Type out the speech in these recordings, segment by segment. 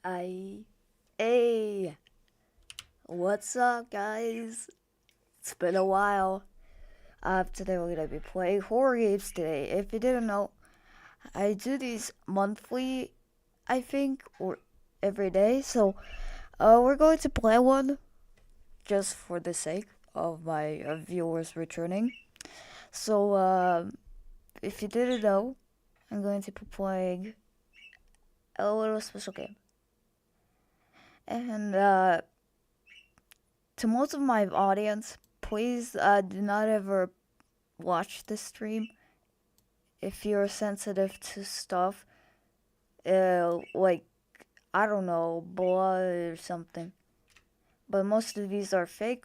I Hey, what's up, guys? It's been a while. Today we're gonna be playing horror games today. If you didn't know, I do these monthly, I think, or every day. So, we're going to play one just for the sake of my viewers returning. So, if you didn't know, I'm going to be playing a little special game. And to most of my audience, please do not ever watch this stream if you're sensitive to stuff like I don't know, blood or something. But most of these are fake.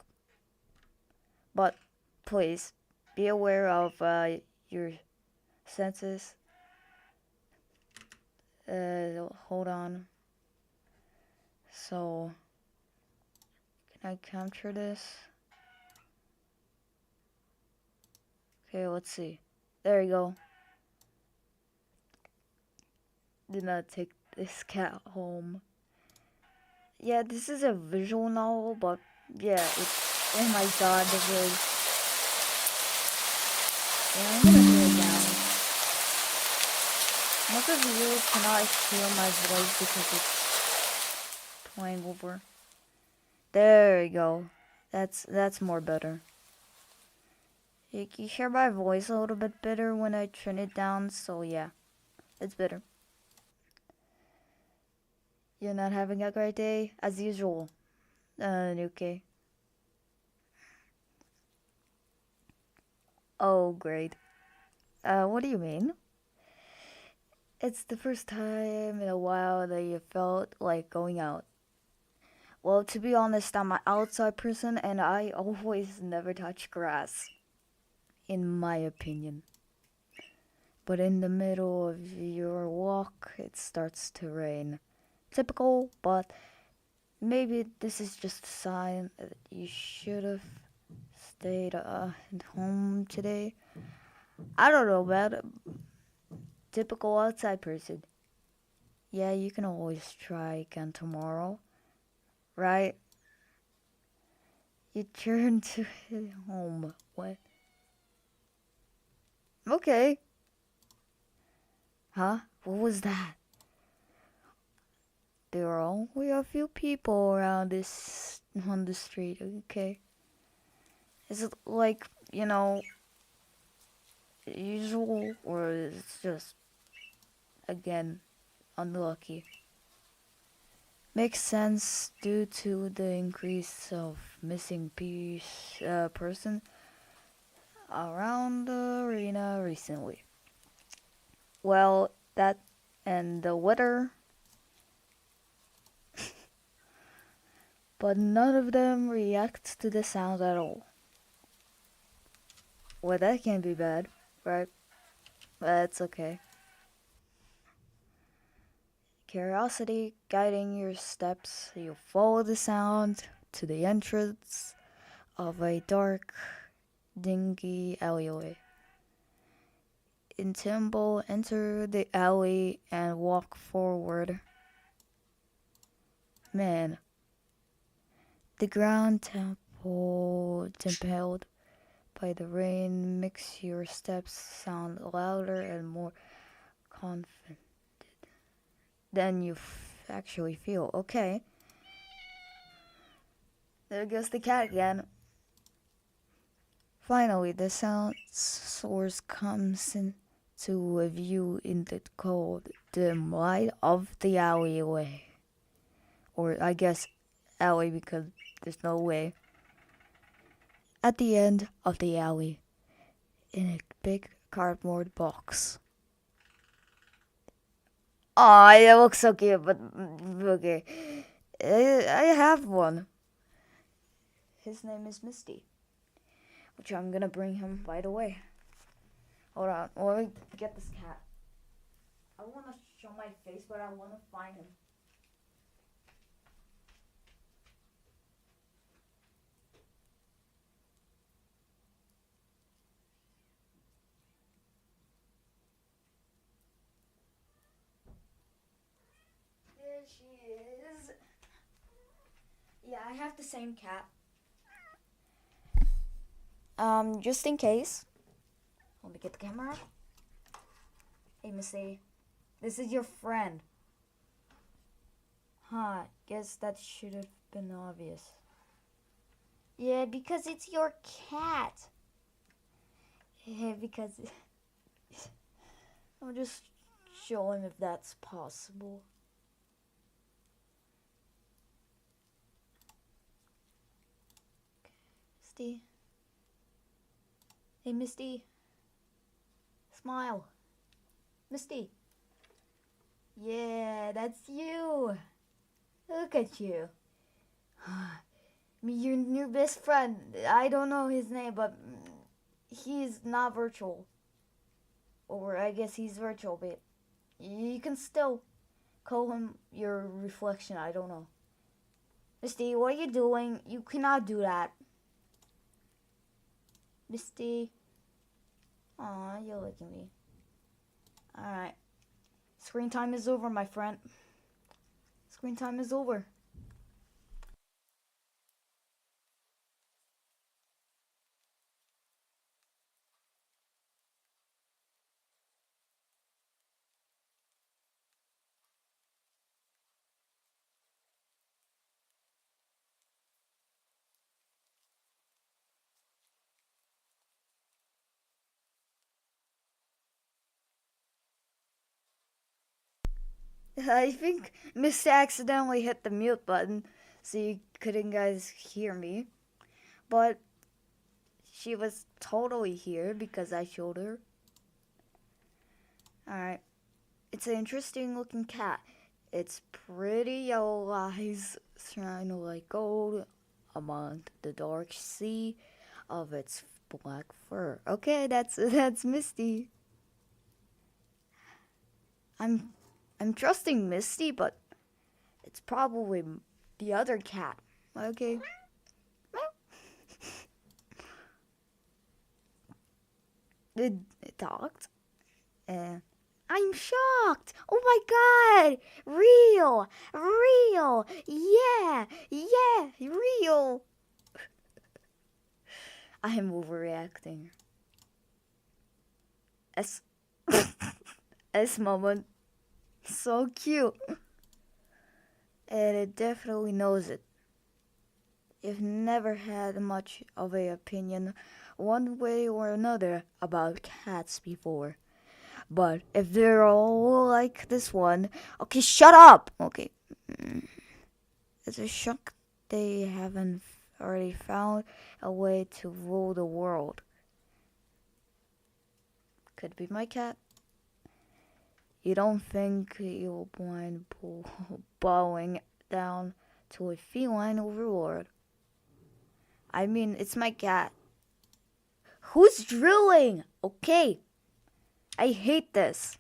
But please be aware of your senses. Hold on. So can I capture this? Okay, let's see. There you go. Did not take this cat home. Yeah, this is a visual novel, but yeah, it's oh my god, the voice. Yeah, I'm gonna turn it down. Most of you cannot hear my voice because it's playing over. There you go. That's more better. You can hear my voice a little bit better when I turn it down, so yeah, it's better. You're not having a great day, as usual. Okay. Oh, great. What do you mean? It's the first time in a while that you felt like going out. Well, to be honest, I'm an outside person and I always never touch grass, in my opinion. But in the middle of your walk, it starts to rain. Typical, but maybe this is just a sign that you should have stayed at home today. I don't know, man. Typical outside person. Yeah, you can always try again tomorrow, right? You turn to hit home. What? Okay. Huh? What was that? There are only a few people around this on the street. Okay. Is it like, usual or it's just again unlucky? Makes sense due to the increase of missing person around the arena recently. Well, that and the weather, but none of them react to the sound at all. Well, that can be bad, right? But it's okay. Curiosity guiding your steps, you follow the sound to the entrance of a dark, dingy alleyway. In Timbo, enter the alley and walk forward. Man, the ground templed by the rain makes your steps sound louder and more confident than you actually feel. Okay, there goes the cat again. Finally, the sound source comes into view in the cold, dim light of the alleyway. Or I guess alley because there's no way. At the end of the alley, in a big cardboard box. Aw, it looks so cute, but okay. I have one. His name is Misty, which I'm gonna bring him right away. Hold on, let me get this cat. I wanna show my face, but I wanna find him. There she is. Yeah, I have the same cat. Just in case. Let me get the camera. Hey, Missy. This is your friend. Huh, guess that should have been obvious. Yeah, because it's your cat. Yeah, because I'm just showing if that's possible. Misty. Hey, Misty. Smile. Misty. Yeah, that's you. Look at you. Your best friend. I don't know his name, but he's not virtual. Or I guess he's virtual, but you can still call him your reflection. I don't know. Misty, what are you doing? You cannot do that. Misty. Aw, you're licking me. Alright. Screen time is over, my friend. Screen time is over. I think Misty accidentally hit the mute button, so you couldn't guys hear me. But she was totally here because I showed her. Alright. It's an interesting looking cat. It's pretty yellow eyes shine like gold among the dark sea of its black fur. Okay, that's Misty. I'm I'm trusting Misty, but it's probably the other cat. Okay. It talked. And I'm shocked. Oh my god. Real. Real. Yeah. Yeah. Real. I am overreacting. S S moment. So cute. And it definitely knows it. You've never had much of an opinion one way or another about cats before. But if they're all like this one, okay, shut up. Okay. It's a shock they haven't already found a way to rule the world. Could be my cat. You don't think you'll mind bowing down to a feline overlord? I mean, it's my cat. Who's drilling? Okay. I hate this.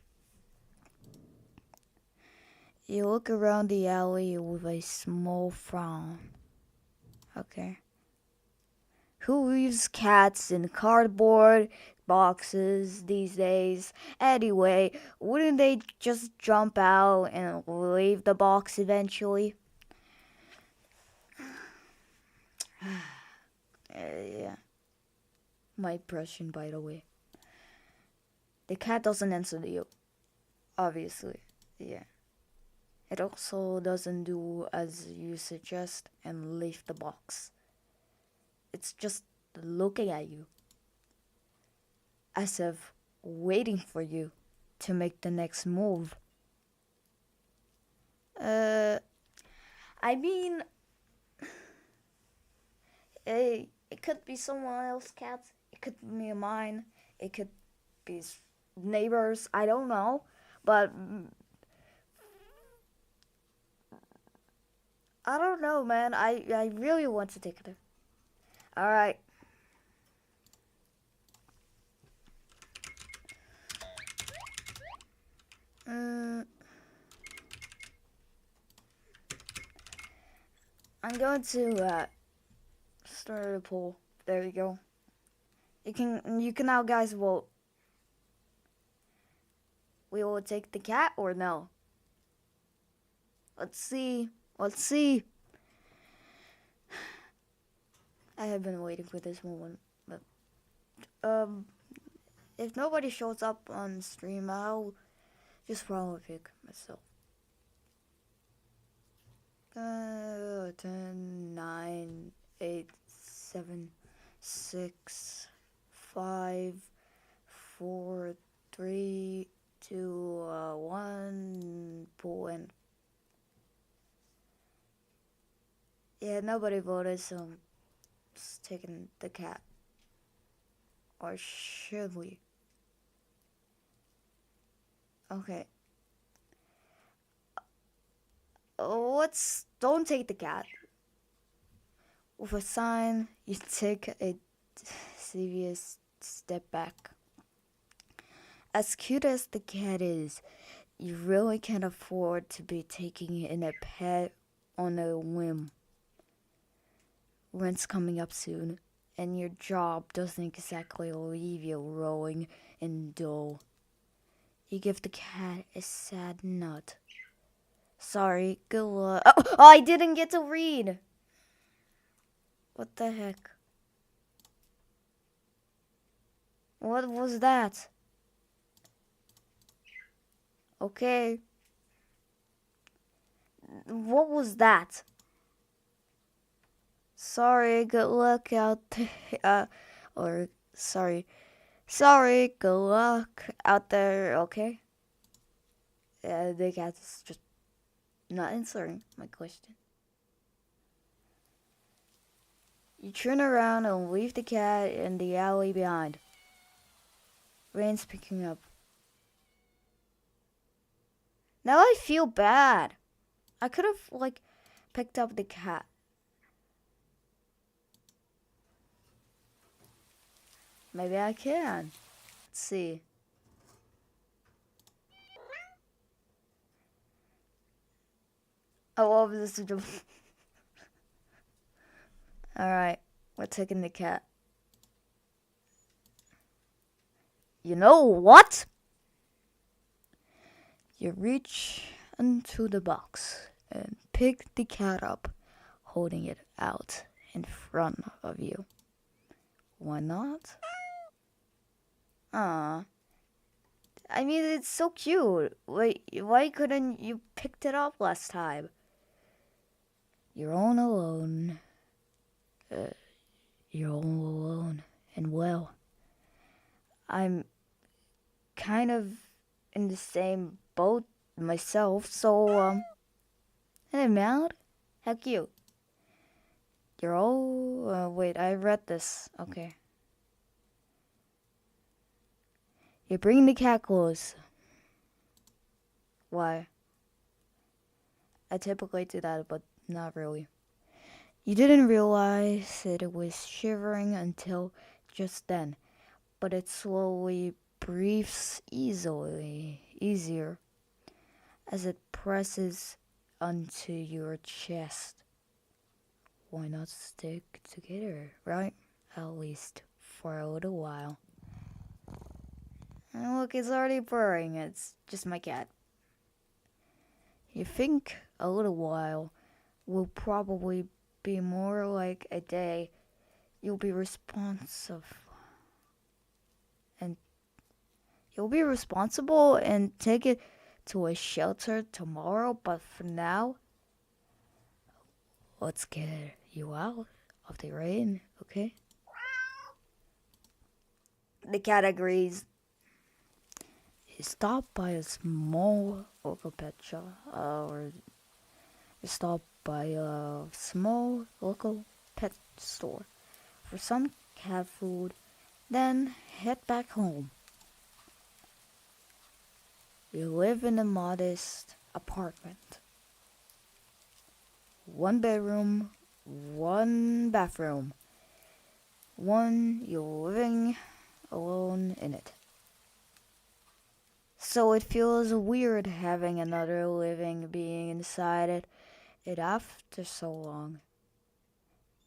You look around the alley with a small frown. Okay. Who leaves cats in cardboard boxes these days? Anyway, wouldn't they just jump out and leave the box eventually? Yeah. My impression, by the way. The cat doesn't answer to you, obviously. Yeah. It also doesn't do as you suggest and leave the box. It's just looking at you, as if waiting for you to make the next move. Uh, I mean, it could be someone else's cat. It could be mine. It could be neighbors. I don't know, but I don't know, man. I really want to take it. All right. Mm, I'm going to start a poll. There you go. You can now guys vote. We will take the cat or no? Let's see. Let's see. I have been waiting for this moment. But, um, if nobody shows up on stream, I'll just probably pick myself. 10, 9, 8, 7, 6, 5, 4, 3, 2, 1, pull in. Yeah, nobody voted, so I'm just taking the cat. Or should we? Okay. Don't take the cat. With a sign, you take a serious step back. As cute as the cat is, you really can't afford to be taking in a pet on a whim. Rent's coming up soon, and your job doesn't exactly leave you rolling in dough. You give the cat a sad nut. Sorry, good luck. Oh, I didn't get to read. What the heck? What was that? Okay. What was that? Sorry, good luck out there. Or sorry. Sorry, good luck out there, okay? The cat is just not answering my question. You turn around and leave the cat in the alley behind. Rain's picking up. Now I feel bad. I could have, picked up the cat. Maybe I can. Let's see. I love this. Alright, we're taking the cat. You know what? You reach into the box and pick the cat up, holding it out in front of you. Why not? Ah, I mean, it's so cute. Wait, why couldn't you picked it up last time? You're all alone. You're all alone. And well, I'm kind of in the same boat myself, so, hey, Mal, how cute. You're all, wait, I read this. Okay. You bring the cat close. Why? I typically do that, but not really. You didn't realize that it was shivering until just then, but it slowly breathes easier as it presses onto your chest. Why not stick together, right? At least for a little while. And look, it's already purring. It's just my cat. You think a little while will probably be more like a day. You'll be responsive. And you'll be responsible and take it to a shelter tomorrow, but for now, let's get you out of the rain, okay? The cat agrees. You stop by a small local pet shop, or you stop by a small local pet store for some cat food, then head back home. You live in a modest apartment. One bedroom, one bathroom. You're living alone in it. So it feels weird having another living being inside it after so long.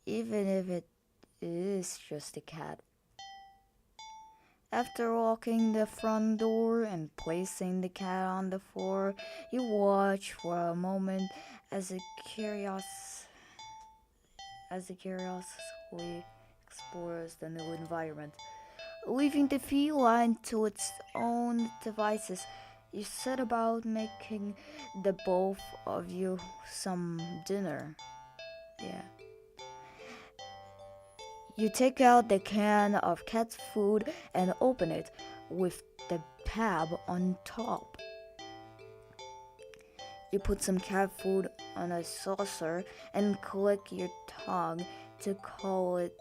Even if it is just a cat. After locking the front door and placing the cat on the floor, you watch for a moment as it curiously explores the new environment. Leaving the feline to its own devices, you set about making the both of you some dinner. Yeah. You take out the can of cat food and open it with the tab on top. You put some cat food on a saucer and click your tongue to call it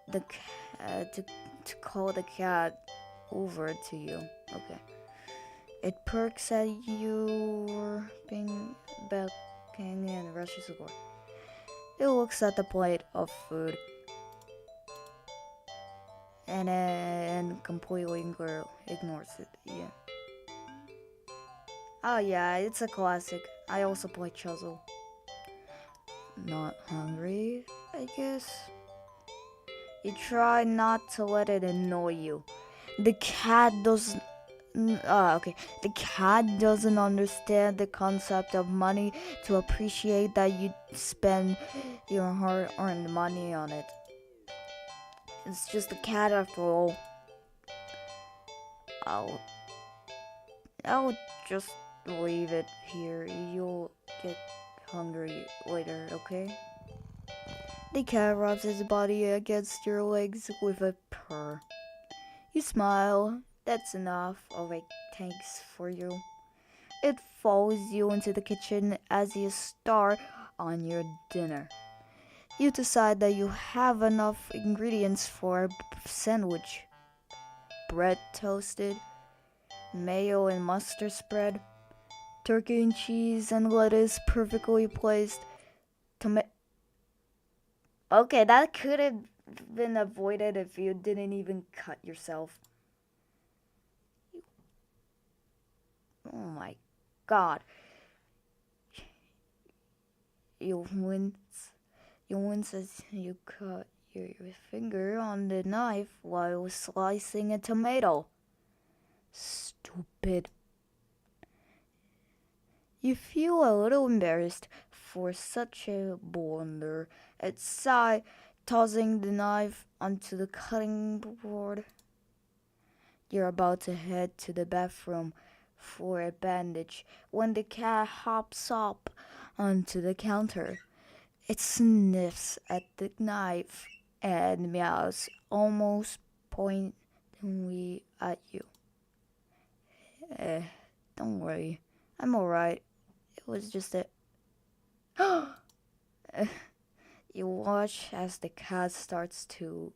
the to call the cat over to you. Okay. It perks at your being backing and rushes away. It looks at the plate of food and completely ignores it. Yeah. Oh yeah, it's a classic. I also play Chuzzle. Not hungry, I guess. You try not to let it annoy you. The cat doesn't. Okay. The cat doesn't understand the concept of money to appreciate that you spend your hard-earned money on it. It's just a cat after all. I'll I'll just leave it here. You'll get hungry later, okay? The cat rubs his body against your legs with a purr. You smile. That's enough of a thanks for you. It follows you into the kitchen as you start on your dinner. You decide that you have enough ingredients for a sandwich. Bread toasted, mayo and mustard spread, turkey and cheese and lettuce perfectly placed, tomato. Okay, that could have been avoided if you didn't even cut yourself. Oh my god. You wince. You wince as you cut your finger on the knife while slicing a tomato. Stupid. You feel a little embarrassed for such a blunder and sigh, tossing the knife onto the cutting board. You're about to head to the bathroom for a bandage when the cat hops up onto the counter. It sniffs at the knife and meows almost pointedly at you. Eh, don't worry. I'm alright. It was just a. You watch as the cat starts to.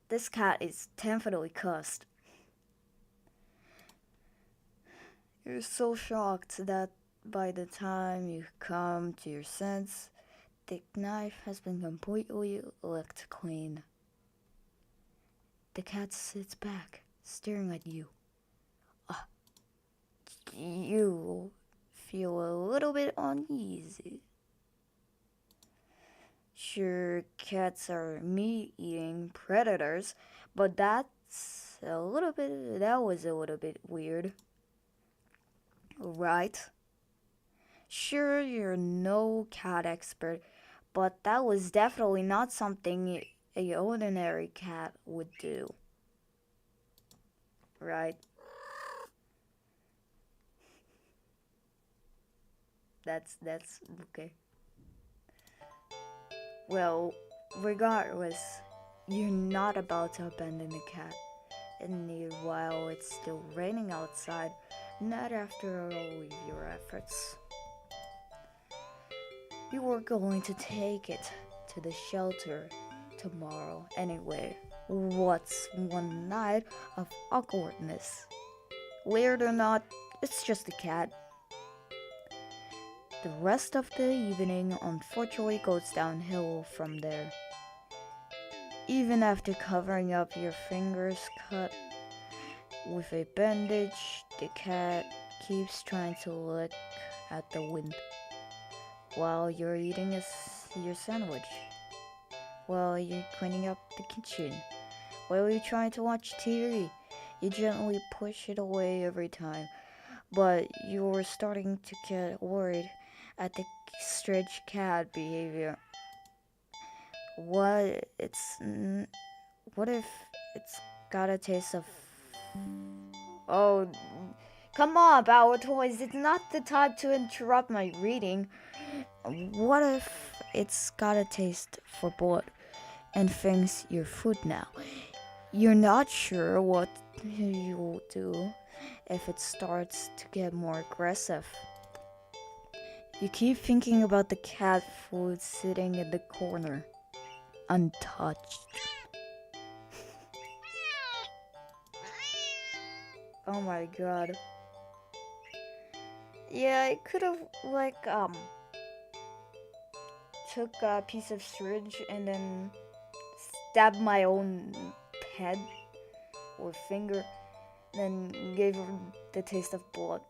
This cat is definitely cussed. You're so shocked that by the time you come to your sense, the knife has been completely licked clean. The cat sits back, staring at you. You feel a little bit uneasy. Sure, cats are meat-eating predators, but that was a little bit weird. Right? Sure, you're no cat expert, but that was definitely not something a ordinary cat would do. Right? That's okay. Well, regardless, you're not about to abandon the cat. And while it's still raining outside, not after all your efforts. You were going to take it to the shelter tomorrow anyway. What's one night of awkwardness? Weird or not, it's just a cat. The rest of the evening unfortunately goes downhill from there. Even after covering up your fingers cut with a bandage, the cat keeps trying to lick at the wind while you're eating your sandwich. while you're cleaning up the kitchen. While you're trying to watch TV, you gently push it away every time, but you're starting to get worried at the strange cat behavior. What it's what if it's got a taste of? Oh, come on, Power Toys! It's not the time to interrupt my reading. What if it's got a taste for blood and thinks you're food now? You're not sure what you'll do if it starts to get more aggressive. You keep thinking about the cat food sitting in the corner, untouched. Oh my god. Yeah, I could have took a piece of syringe and then stabbed my own head or finger, then gave her the taste of blood.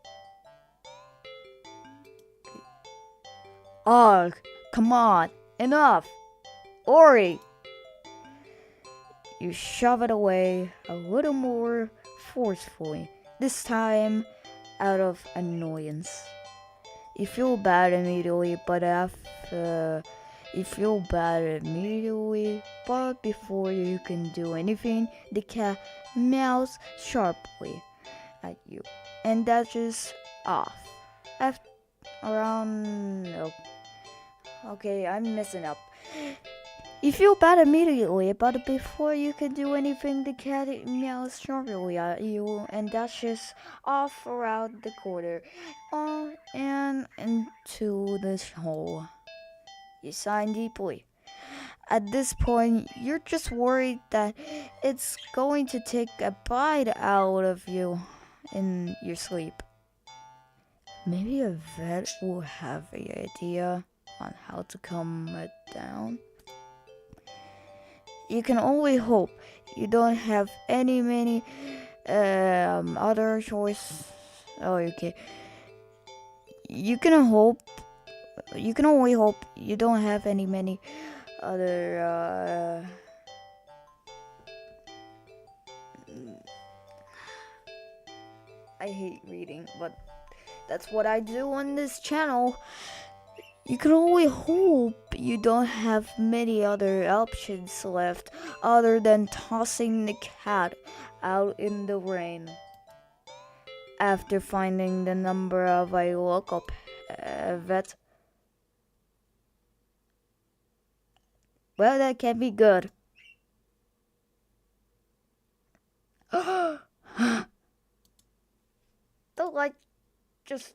Ugh, come on, enough! Ori! You shove it away a little more forcefully, this time out of annoyance. You feel bad immediately, but before you can do anything, the cat meows sharply at you and dashes off. After around, oh, okay, I'm messing up. You feel bad immediately, but before you can do anything, the cat meows sharply at you and dashes off around the corner and into this hole. You sigh deeply. At this point, you're just worried that it's going to take a bite out of you in your sleep. Maybe a vet will have an idea on how to calm it down. You can only hope you don't have many other choice. Oh, okay. You can only hope you don't have many other. I hate reading, but that's what I do on this channel. You can only hope you don't have many other options left other than tossing the cat out in the rain. After finding the number of a local vet, well, that can be good. the light just,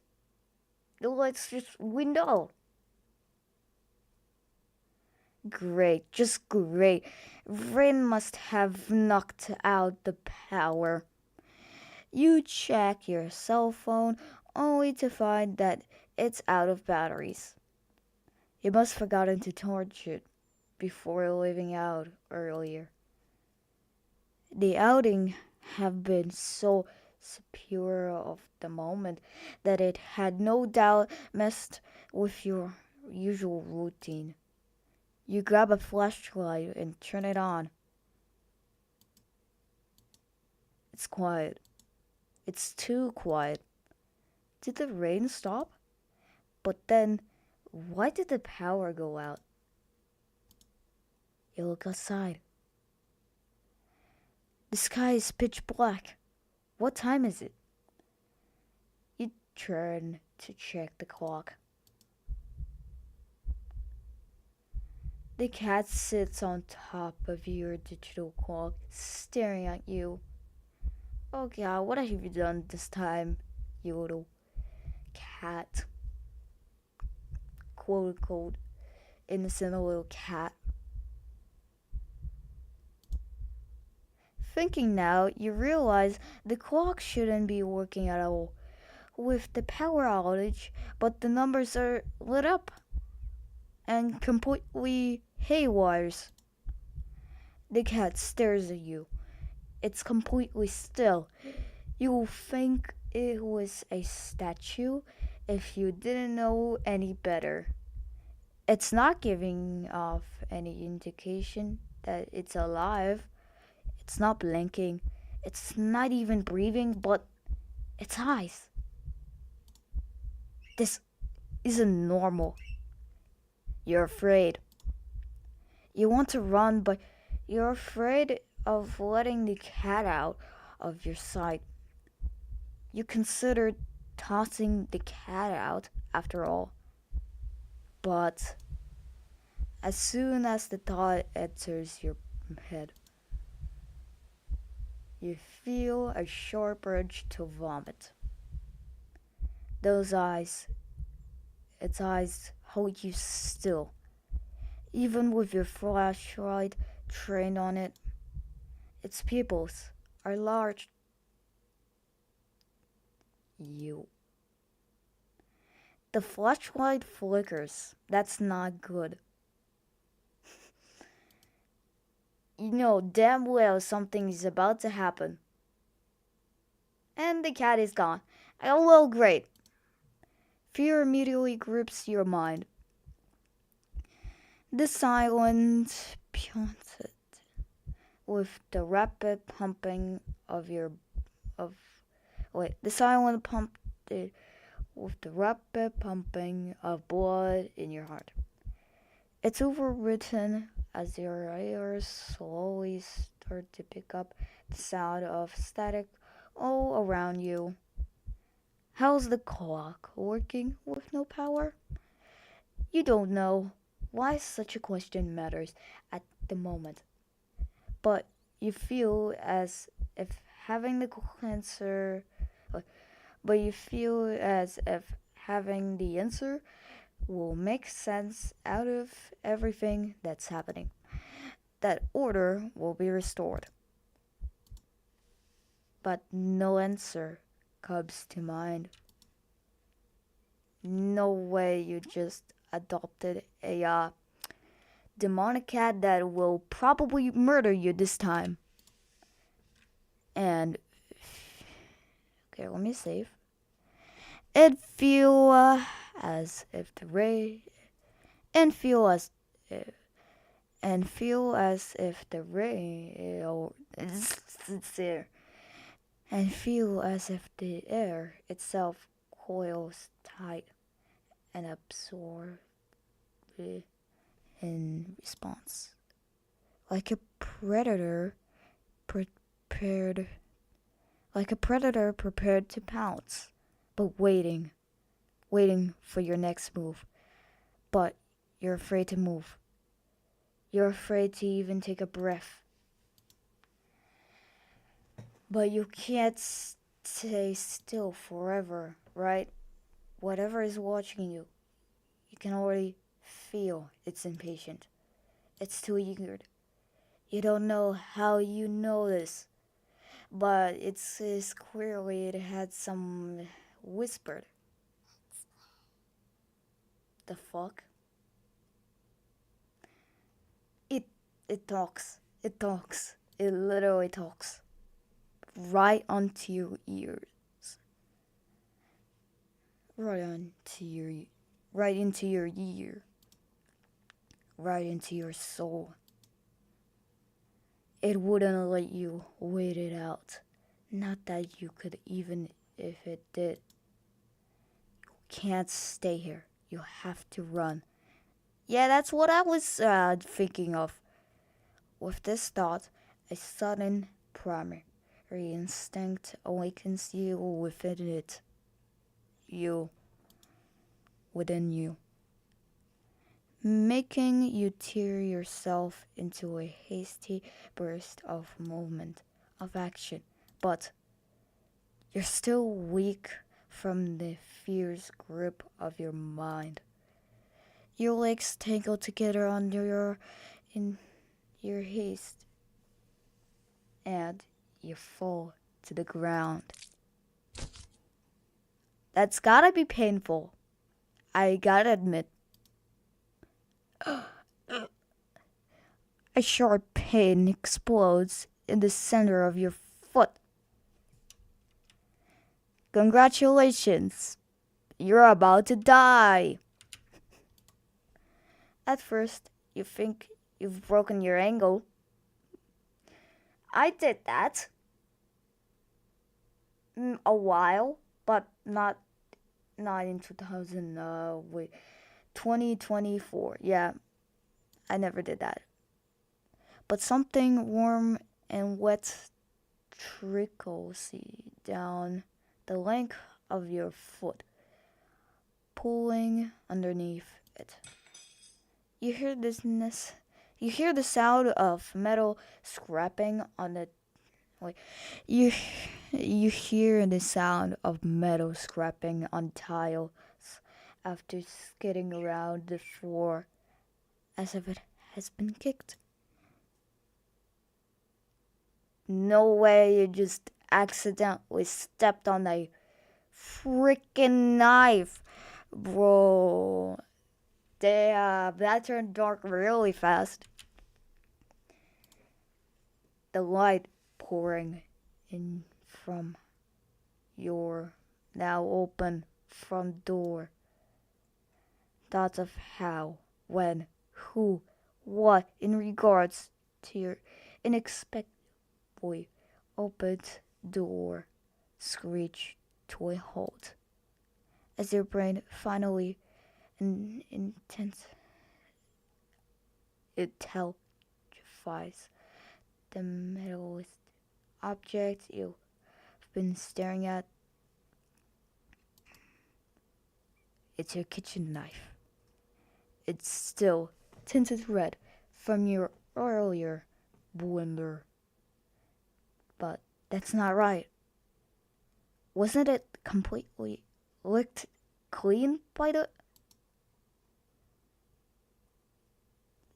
the lights just went out. Great, just great. Rain must have knocked out the power. You check your cell phone only to find that it's out of batteries. You must have forgotten to charge it before leaving out earlier. The outing have been so secure of the moment that it had no doubt messed with your usual routine. You grab a flashlight and turn it on. It's quiet. It's too quiet. Did the rain stop? But then, why did the power go out? You look outside. The sky is pitch black. What time is it? You turn to check the clock. The cat sits on top of your digital clock, staring at you. Oh god, what have you done this time, you little cat? Quote unquote, innocent little cat. Thinking now, you realize the clock shouldn't be working at all with the power outage, but the numbers are lit up and completely haywires. The cat stares at you. It's completely still. You think it was a statue if you didn't know any better. It's not giving off any indication that it's alive. It's not blinking. It's not even breathing, but its eyes. This isn't normal. You're afraid. You want to run, but you're afraid of letting the cat out of your sight. You considered tossing the cat out after all. But as soon as the thought enters your head, you feel a sharp urge to vomit. Those eyes, its eyes hold you still. Even with your flashlight trained on it, its pupils are large. You. The flashlight flickers. That's not good. You know damn well something is about to happen. And the cat is gone. Oh well, great. Fear immediately grips your mind. The silence haunted with the rapid pumping of your of wait the silent pump with the rapid pumping of blood in your heart. It's overwritten as your ears slowly start to pick up the sound of static all around you. How's the clock working with no power? You don't know why such a question matters at the moment, but you feel as if having the answer, but you feel as if having the answer will make sense out of everything that's happening. That order will be restored. But no answer comes to mind. No way you just adopted a demonic cat that will probably murder you this time. And okay, let me save. It feel as if the ray and feel as and feel as if the ray it's there and feel as if the air itself coils tight and absorbs in response, like a predator prepared, prepared to pounce, but waiting for your next move. But you're afraid to move. You're afraid to even take a breath. But you can't stay still forever, right? Whatever is watching you, you can already feel it's impatient. It's too eager. You don't know how you know this, but it's clearly it had some whispered. The fuck? It talks. It talks. It literally talks. Right onto your ears. Right onto your right into your ear. Right into your soul. It wouldn't let you wait it out. Not that you could, even if it did. You can't stay here. You have to run. Yeah, that's what I was thinking of. With this thought, a sudden primary instinct awakens you within it. You within you. Making you tear yourself into a hasty burst of movement, of action. But you're still weak from the fierce grip of your mind. Your legs tangle together under in your haste, and you fall to the ground. That's gotta be painful. I gotta admit. A sharp pain explodes in the center of your foot. Congratulations, you're about to die. At first, you think you've broken your ankle. I did that a while, but not in 2000. Wait, 2024. Yeah, I never did that. But something warm and wet trickles down the length of your foot, pulling underneath it. You hear you hear the sound of metal scraping on the wait. You you hear the sound of metal scraping on tiles after skidding around the floor as if it has been kicked. No way you just accidentally stepped on a freaking knife. Bro, damn, that turned dark really fast. The light pouring in from your now open front door. Thoughts of how, when, who, what in regards to your inexplicably opened door screech to a halt as your brain finally intense it telegraphies the metalist object you've been staring at. It's your kitchen knife. It's still tinted red from your earlier blunder. But that's not right. Wasn't it completely licked clean by the...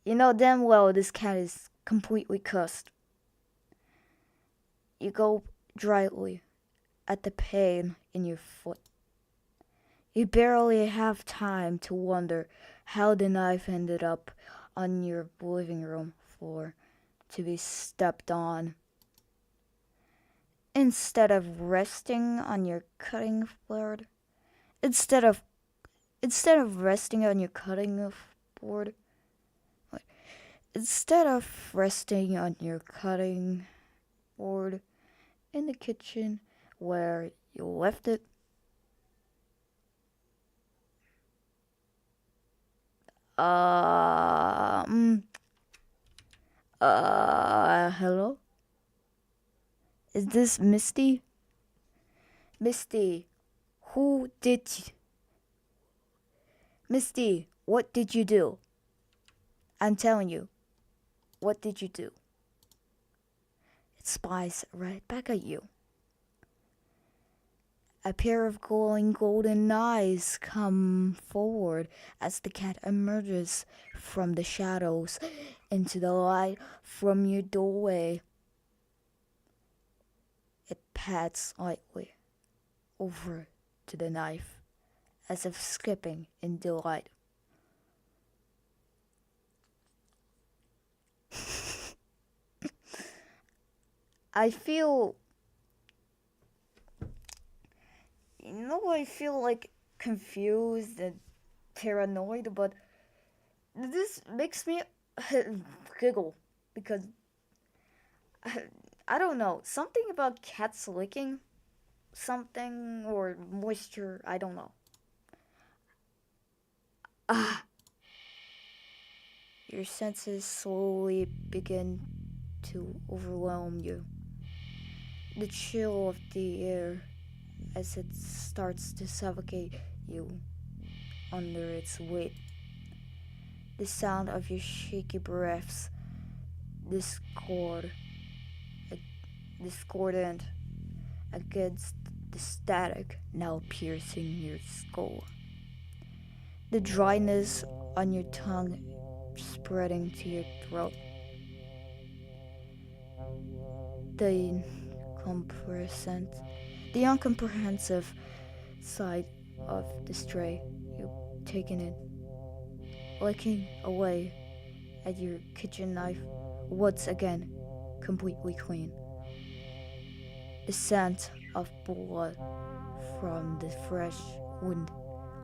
You know damn well this cat is completely cussed. You go dryly at the pain in your foot. You barely have time to wonder how the knife ended up on your living room floor to be stepped on. Instead of resting on your cutting board, instead of resting on your cutting board, instead of resting on your cutting board in the kitchen where you left it, hello? Is this Misty? Misty, who did you... Misty, what did you do? I'm telling you, what did you do? It spies right back at you. A pair of glowing golden eyes come forward as the cat emerges from the shadows into the light from your doorway. It pats lightly over to the knife as if skipping in delight. I feel I feel like confused and paranoid, but this makes me giggle because I don't know, something about cats licking something or moisture, I don't know. Ah, your senses slowly begin to overwhelm you. The chill of the air as it starts to suffocate you under its weight. The sound of your shaky breaths discordant against the static now piercing your skull. The dryness on your tongue spreading to your throat. The incomprehensive sight of the stray you've taken in, licking away at your kitchen knife, once again completely clean. The scent of blood from the fresh wound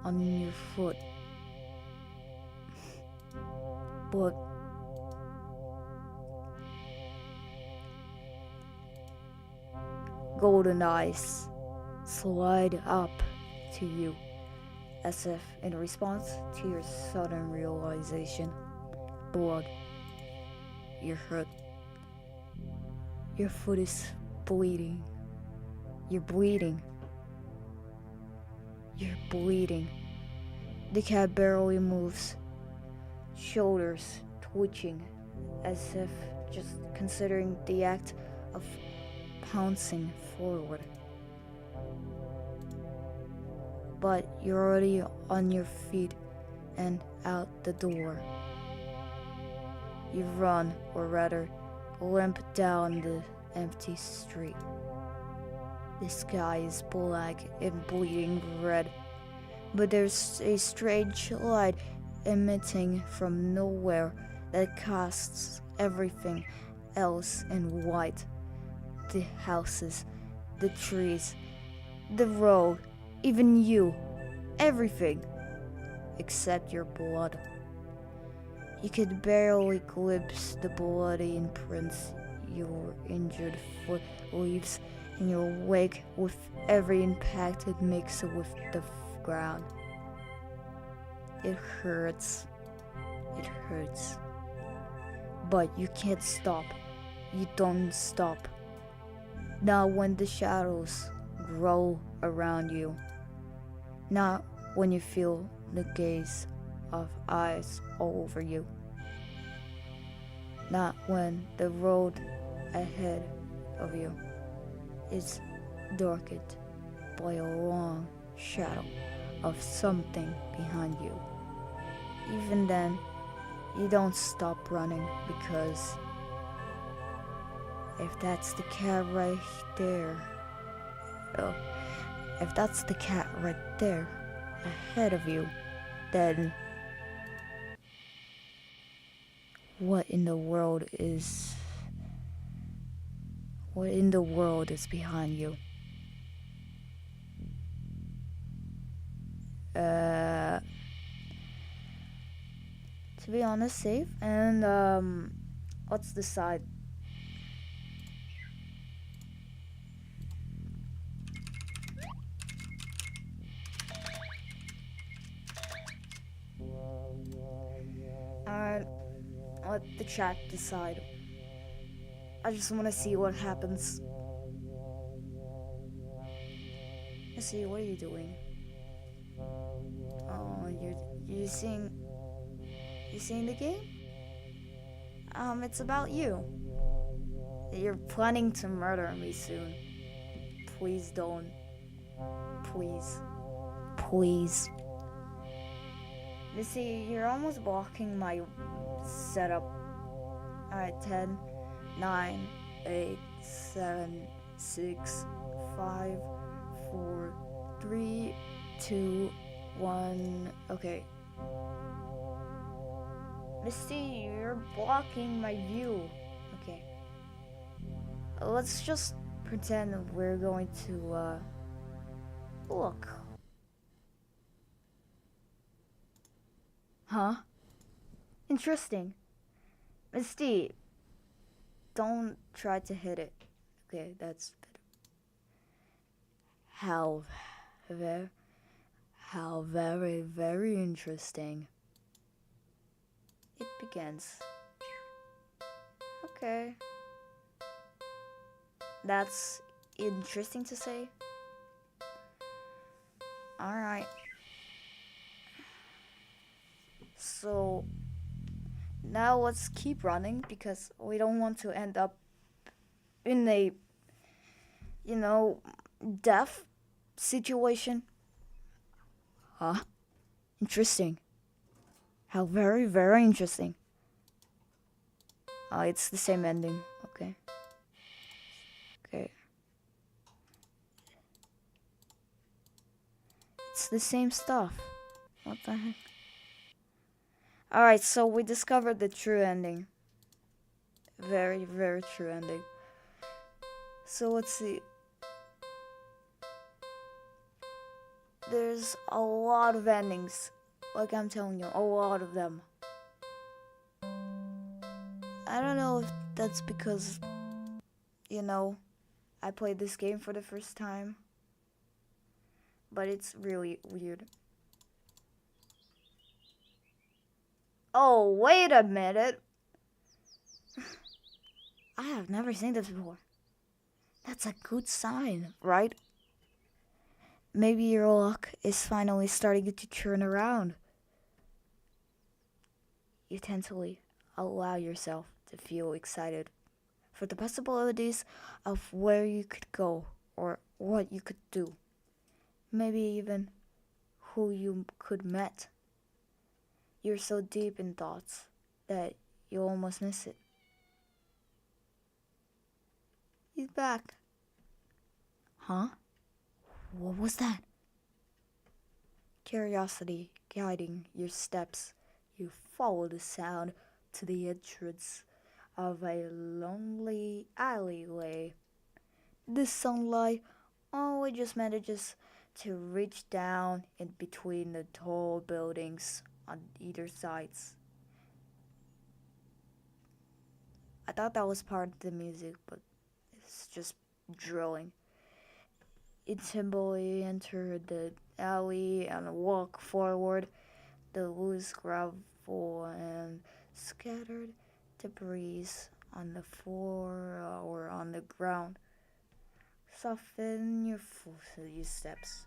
on your foot. But golden eyes slide up to you as if in response to your sudden realization. Blood. You're hurt. Your foot is bleeding. You're bleeding. You're bleeding. The cat barely moves, shoulders twitching as if just considering the act of pouncing forward. But you're already on your feet and out the door. You run, or rather, limp down the empty street. The sky is black and bleeding red, but there's a strange light emitting from nowhere that casts everything else in white. The houses, the trees, the road, even you, everything, except your blood. You could barely glimpse the bloody imprints your injured foot leaves in your wake with every impact it makes with the ground. It hurts. It hurts. But you can't stop. You don't stop. Not when the shadows grow around you. Not when you feel the gaze of eyes all over you. Not when the road ahead of you is darkened by a long shadow of something behind you. Even then, you don't stop running because if that's the cat right there, oh, if that's the cat right there ahead of you, then what in the world is behind you? To be honest, safe, and let's decide. Let the chat decide. I just want to see what happens. Let's see, what are you doing? Oh, you're seeing the game? It's about you. You're planning to murder me soon. Please don't. Please. Please. You see, you're almost blocking my setup. Alright, 10, 9, 8, 7, 6, 5, 4, 3, 2, 1. Okay. Misty, you're blocking my view. Okay. Let's just pretend we're going to, look. Huh? Interesting. Misty, don't try to hit it. Okay, that's better. How very, very interesting. It begins. Okay. That's interesting to say. Alright. So now let's keep running because we don't want to end up in a, death situation. Huh? Interesting. How very, very interesting. It's the same ending. Okay. Okay. It's the same stuff. What the heck? Alright, so we discovered the true ending. Very, very true ending. So let's see. There's a lot of endings. Like I'm telling you, a lot of them. I don't know if that's because, you know, I played this game for the first time, but it's really weird. Oh, wait a minute. I have never seen this before. That's a good sign, right? Maybe your luck is finally starting to turn around. You tentatively allow yourself to feel excited for the possibilities of where you could go or what you could do. Maybe even who you could meet. You're so deep in thoughts that you almost miss it. He's back. Huh? What was that? Curiosity guiding your steps, you follow the sound to the entrance of a lonely alleyway. The sunlight only just manages to reach down in between the tall buildings on either sides. I thought that was part of the music, but it's just drilling. It simply entered the alley and walked forward. The loose gravel and scattered debris on the floor or on the ground soften your footsteps.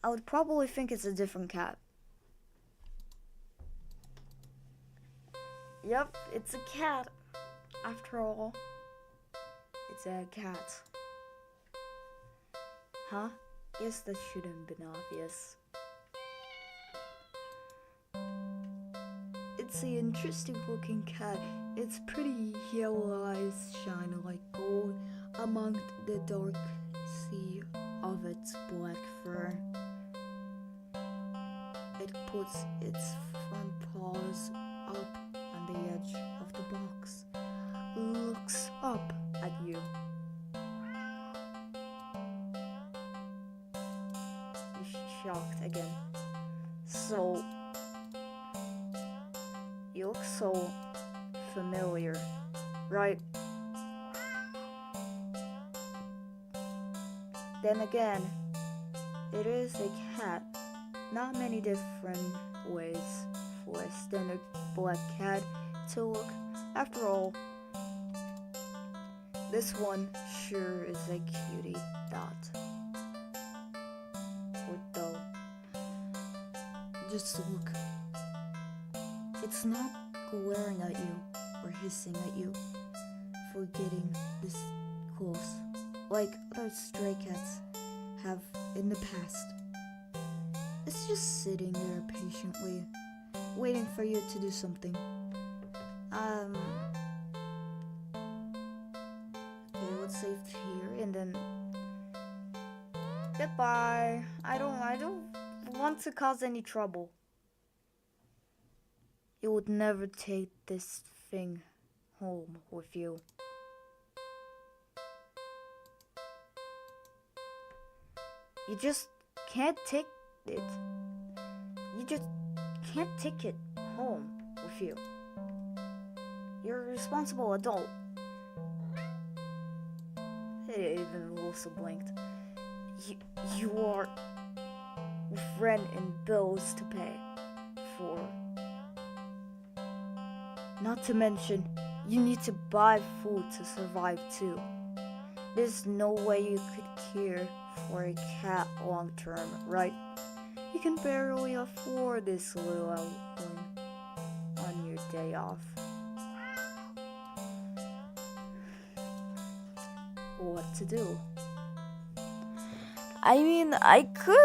I would probably think it's a different cat. Yep, it's a cat. After all, it's a cat. Huh? Guess that shouldn't have been obvious. It's an interesting looking cat. Its pretty yellow eyes shine like gold among the dark sea of its black fur. It puts its front paws up on the edge of the box, looks up at you. You're shocked again. So, you look so familiar, right? Then again, it is a cat. Not many different ways for a standard black cat to look. After all, this one sure is a cutie dot. Or though. Just look. It's not glaring at you or hissing at you for getting this close, like other stray cats have in the past. It's just sitting there patiently, waiting for you to do something. Okay, let's save here and then goodbye. I don't want to cause any trouble. You would never take this thing home with you. You just can't take it. You just can't take it home with you. You're a responsible adult. It even also blinked. You are with rent and bills to pay for. Not to mention, you need to buy food to survive too. There's no way you could care for a cat long term, right? You can barely afford this little outing on your day off. What to do? I mean, I could,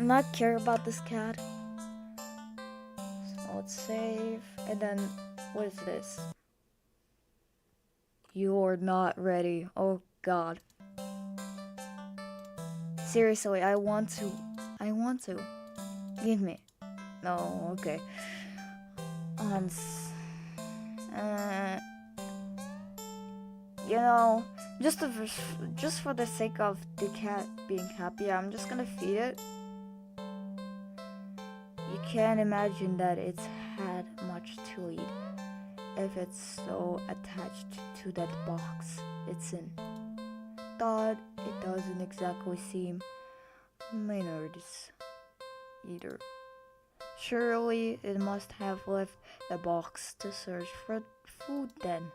not care about this cat. So let's save. And then, what is this? You're not ready. Oh, God. Seriously, I want to. Give me. No, okay. Just for the sake of the cat being happy, I'm just gonna feed it. You can't imagine that it's had much to eat if it's so attached to that box it's in. Thought it doesn't exactly seem Maynard's either. Surely it must have left the box to search for food then.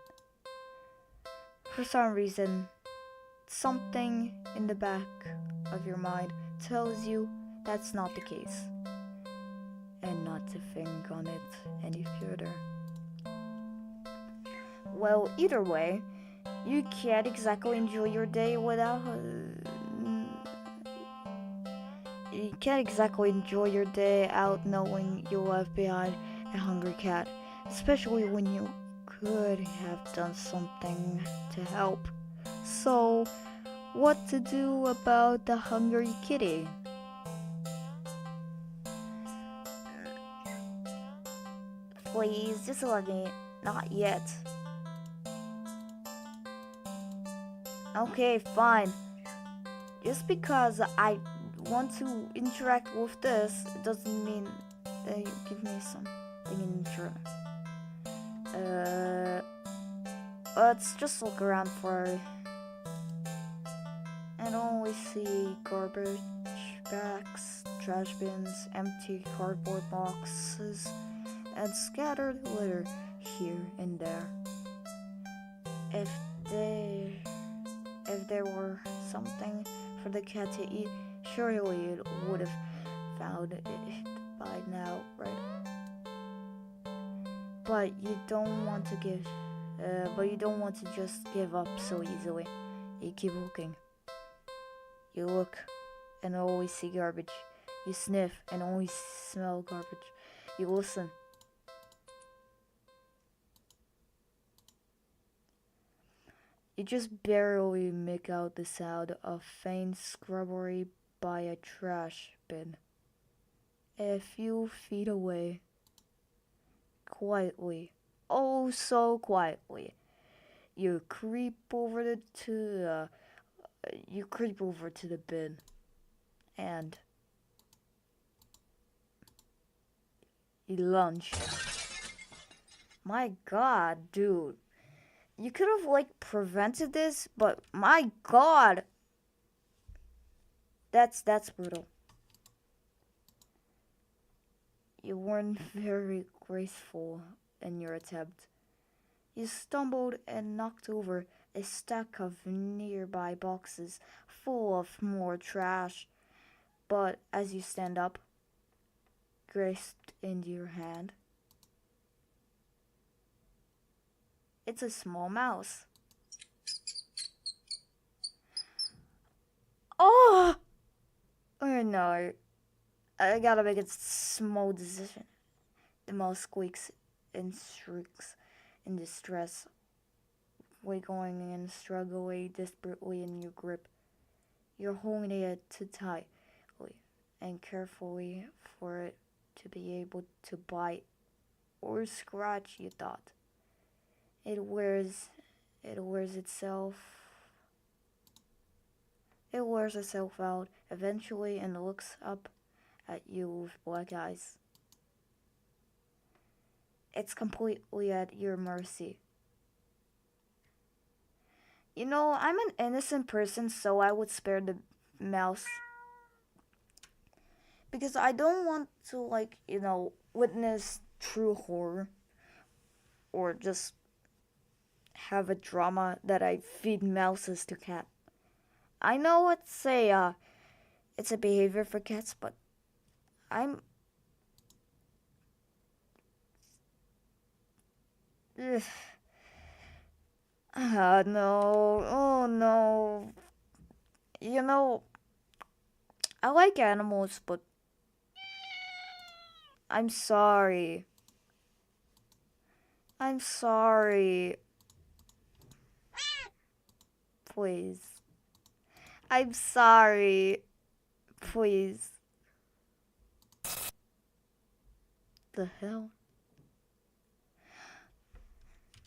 For some reason, something in the back of your mind tells you that's not the case, and not to think on it any further. Well, either way, you can't exactly enjoy your day without. You can't exactly enjoy your day out knowing you left behind a hungry cat, especially when you could have done something to help. So, what to do about the hungry kitty? Please, just let me. Not yet. Okay, fine. Just because I want to interact with this, it doesn't mean that you give me something in return. Let's just look around for. I don't only see garbage bags, trash bins, empty cardboard boxes, and scattered litter here and there. If there, if there were something for the cat to eat, surely it would have found it by now, right? But you don't want to just give up so easily. You keep looking. You look and always see garbage. You sniff and only smell garbage. You listen. You just barely make out the sound of faint scrubbery by a trash bin. A few feet away, quietly, oh so quietly, you creep over to the bin, and you lunge. My God, dude. You could have prevented this, but my God, that's brutal. You weren't very graceful in your attempt. You stumbled and knocked over a stack of nearby boxes full of more trash. But as you stand up, grasped into your hand, it's a small mouse. Oh! Oh no. I gotta make a small decision. The mouse squeaks and shrieks in distress, wiggling and struggling desperately in your grip. You're holding it too tightly and carefully for it to be able to bite or scratch, you thought. It wears itself out eventually and looks up at you with black eyes. It's completely at your mercy. You know, I'm an innocent person, so I would spare the mouse. Because I don't want to, witness true horror. Or just have a drama that I feed mouses to cat. I know it's a behavior for cats, but I'm. Ugh. No. Oh no. You know, I like animals, but I'm sorry. I'm sorry. Please. I'm sorry. Please. The hell?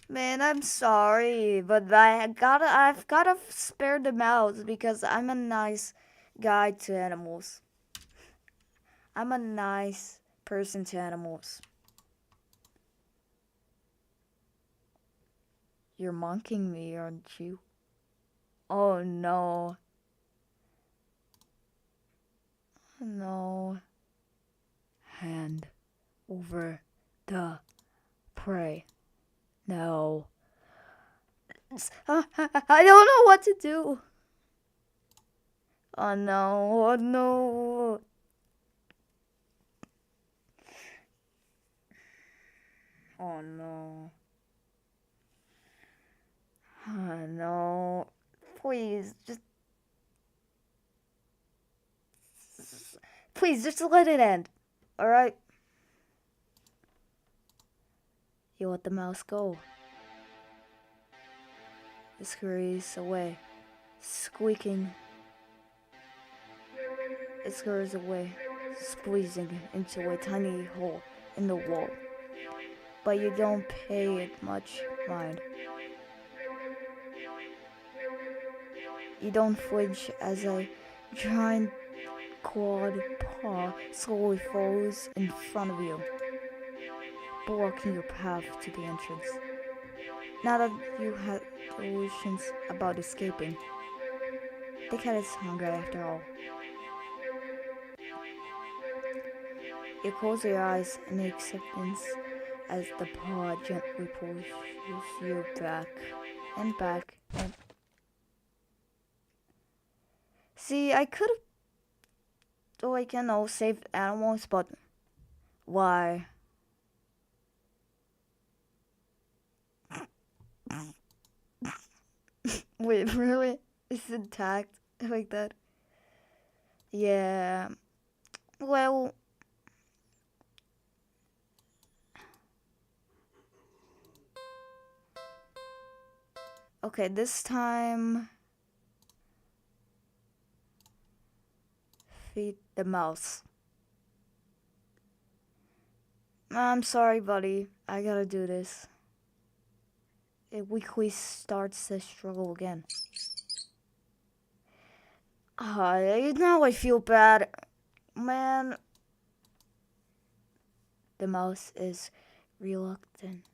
Man, I'm sorry, but I've gotta spare the mouse because I'm a nice guy to animals. I'm a nice person to animals. You're mocking me, aren't you? Oh no. No. Hand over the prey. No. I don't know what to do. Oh no, oh no. Oh no. Oh no. Please, just let it end. Alright? You let the mouse go. It scurries away, squeaking. It scurries away, squeezing into a tiny hole in the wall. But you don't pay it much mind. You don't flinch as a giant clawed paw slowly falls in front of you, blocking your path to the entrance. Now that you had illusions about escaping, the cat is hungry after all. You close your eyes in acceptance as the paw gently pushes you back and back and... See, I could have, like, saved animals, but why? Wait, really? Is it intact like that? Yeah. Well, okay, this time feed the mouse. I'm sorry, buddy. I gotta do this. It weakly starts the struggle again. Now I feel bad. Man. The mouse is reluctant.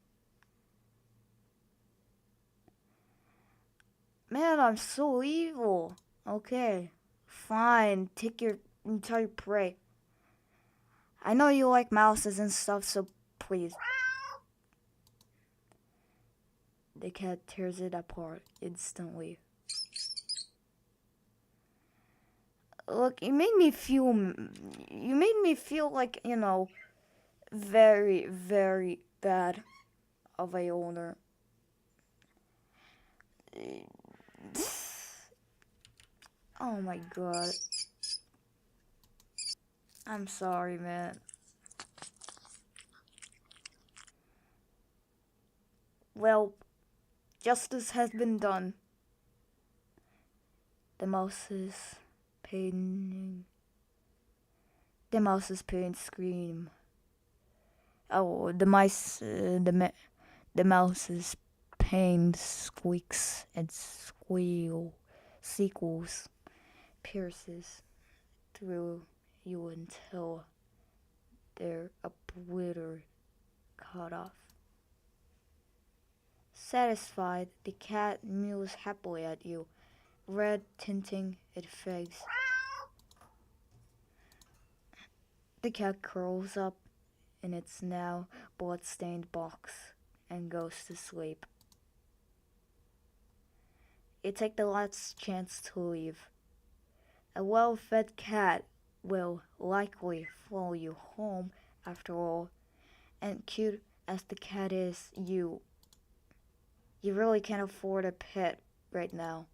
Man, I'm so evil. Okay, fine. Take your entire prey. I know you like mouses and stuff, so please. The cat tears it apart instantly. Look, you made me feel like, very, very bad of a owner. Oh my god. I'm sorry, man. Well, justice has been done. The mouse's pain. The mouse's parents scream. Oh, the mouse's pain squeaks and sequels, pierces through you until they're obliterated, cut off. Satisfied, the cat mews happily at you, red tinting its face. The cat curls up in its now blood-stained box and goes to sleep. You take the last chance to leave. A well-fed cat will likely follow you home after all, and cute as the cat is, you really can't afford a pet right now.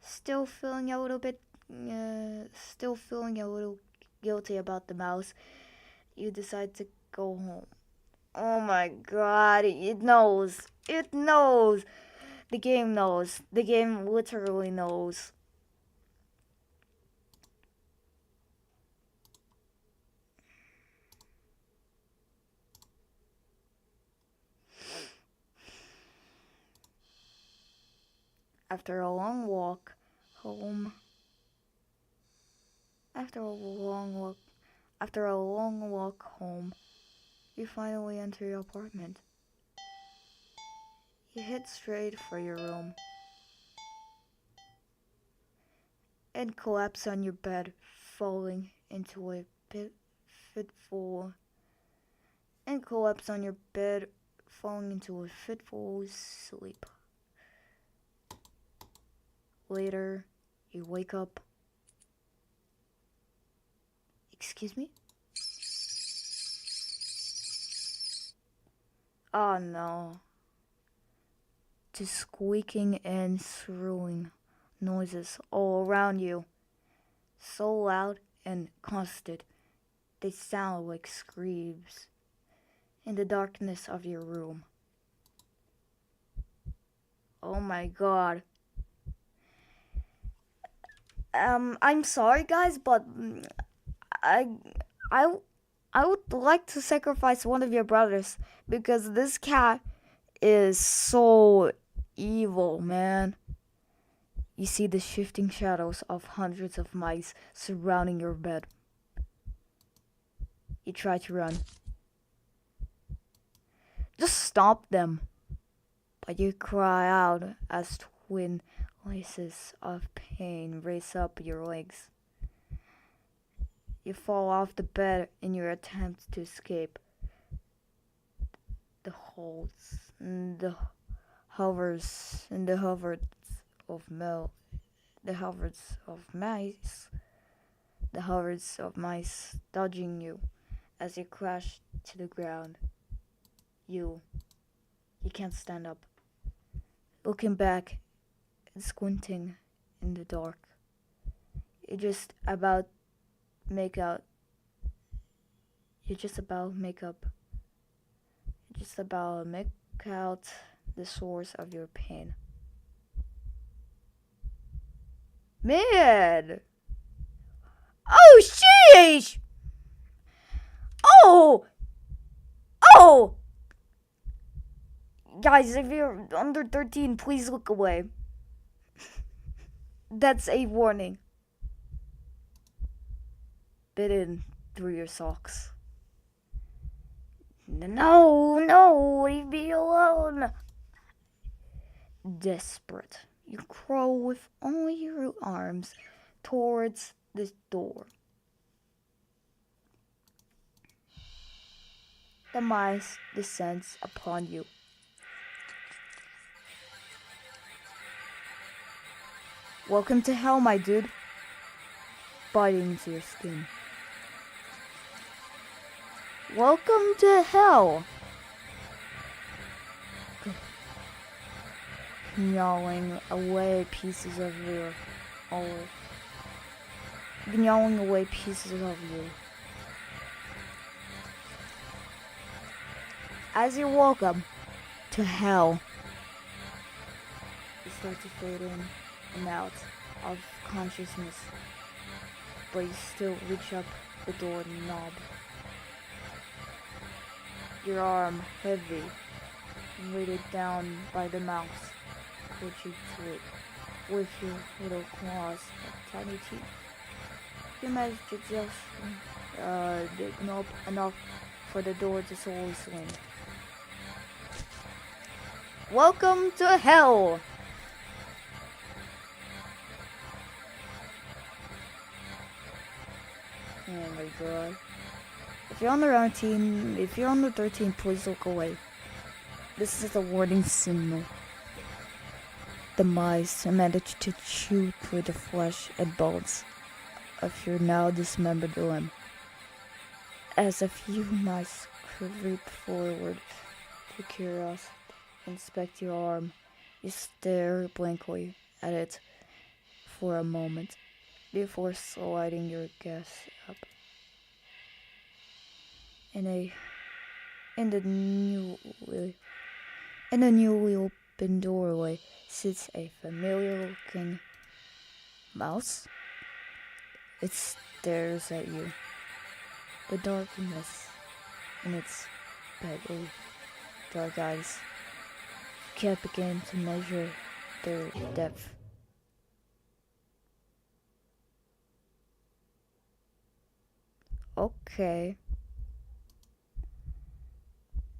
Still feeling a little guilty about the mouse, you decide to go home. Oh my god, it knows. It knows. The game knows. The game literally knows. After a long walk home, After a long walk home, you finally enter your apartment. You head straight for your room and collapse on your bed, falling into a fitful and collapse on your bed, falling into a fitful sleep. Later, you wake up. Excuse me? Oh no. To squeaking and swirling noises all around you. So loud and constant, they sound like screams in the darkness of your room. Oh my god. I'm sorry guys, but I I I would like to sacrifice one of your brothers because this cat is so evil, man. You see the shifting shadows of hundreds of mice surrounding your bed. You try to run. Just stop them. But you cry out as twin laces of pain race up your legs. You fall off the bed in your attempt to escape. The holds and the hovers and the hovers of the hovers of mice dodging you as you crash to the ground. You can't stand up. Looking back and squinting in the dark. You just about make out. You just about make up. You just about make out the source of your pain. Man! Oh, sheesh! Oh! Oh! Guys, if you're under 13, please look away. That's a warning. Bitten through your socks. No, leave me alone. Desperate, you crawl with only your arms towards the door. The mice descends upon you. Welcome to hell, my dude. Biting into your skin. Welcome to hell. Gnawing away pieces of you. Gnawing away pieces of you. As you welcome to hell, you start to fade in and out of consciousness, but you still reach up the door knob. Your arm heavy, weighted down by the mouse, which you tweak with your little claws and tiny teeth. You manage to just the knob enough for the door to slowly swing. Welcome to hell! Oh my god. If you're under 13, please look away. This is a warning signal. The mice managed to chew through the flesh and bones of your now dismembered limb. As a few mice creep forward to curiosity, inspect your arm, you stare blankly at it for a moment before sliding your gaze up. In the newly opened doorway sits a familiar-looking mouse. It stares at you. The darkness in its baggy, dark eyes. You can't begin to measure their depth. Okay.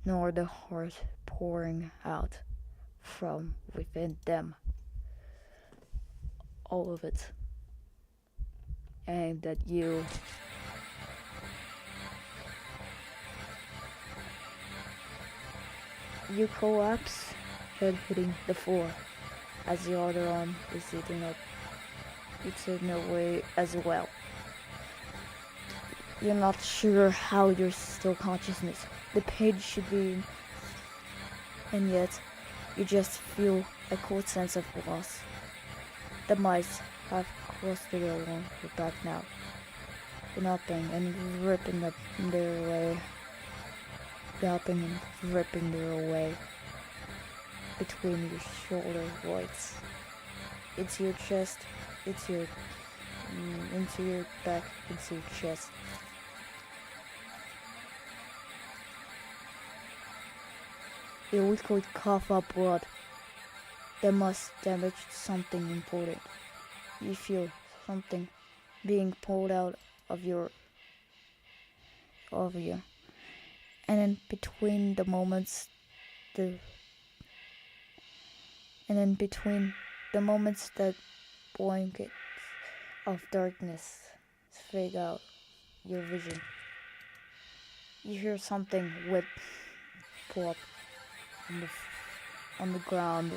Nor the heart pouring out from within them. All of it. And that you collapse, head hitting the floor, as the other arm is eaten away as well. You're not sure how you're still consciousness. The page should be, and yet you just feel a cold sense of loss. The mice have clustered along your back now, galloping and ripping up their way, galloping and ripping their way between your shoulder blades. It's your chest, it's your into your back, into your chest. You weakly cough up blood. That must damage something important. You feel something being pulled out of you. And in between the moments that blankets of darkness fade out your vision, you hear something wet plop on the ground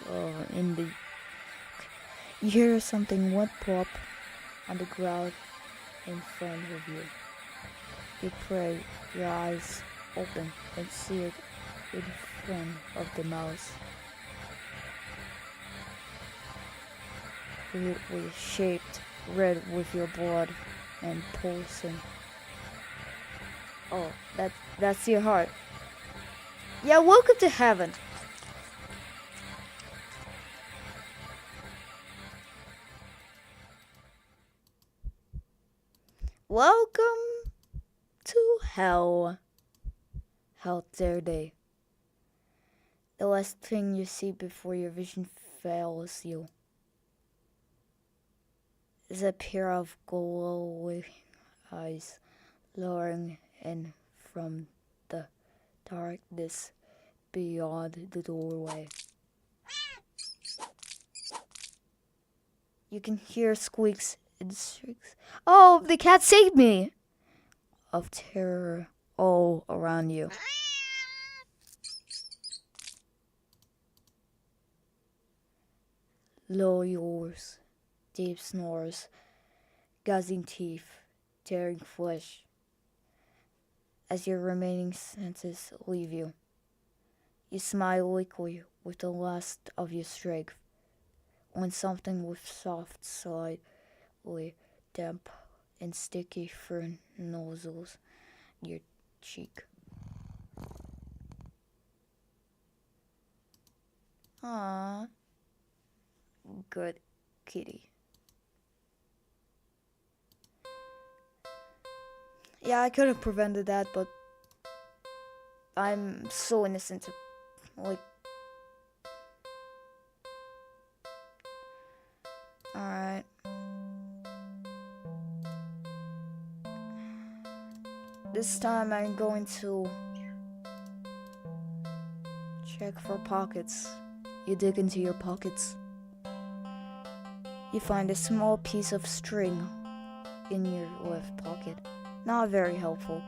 you hear something wet plop on the ground in front of you. You pray your eyes open and see it in front of the mouse. Weirdly shaped, red with your blood and pulsing. Oh, that's your heart. Yeah, welcome to heaven. Welcome to hell. How dare they? The last thing you see before your vision fails you is a pair of glowing eyes lowering in from the darkness beyond the doorway. You can hear squeaks and shrieks. Oh, the cat saved me! Of terror all around you. Low yawns, deep snores, gouging teeth, tearing flesh. As your remaining senses leave you, you smile weakly with the last of your strength when something with soft, slightly damp and sticky fur nozzles your cheek. Ah, good kitty. Yeah, I could have prevented that, but I'm so innocent. Like, alright. This time I'm going to check for pockets. You dig into your pockets. You find a small piece of string in your left pocket. Not very helpful.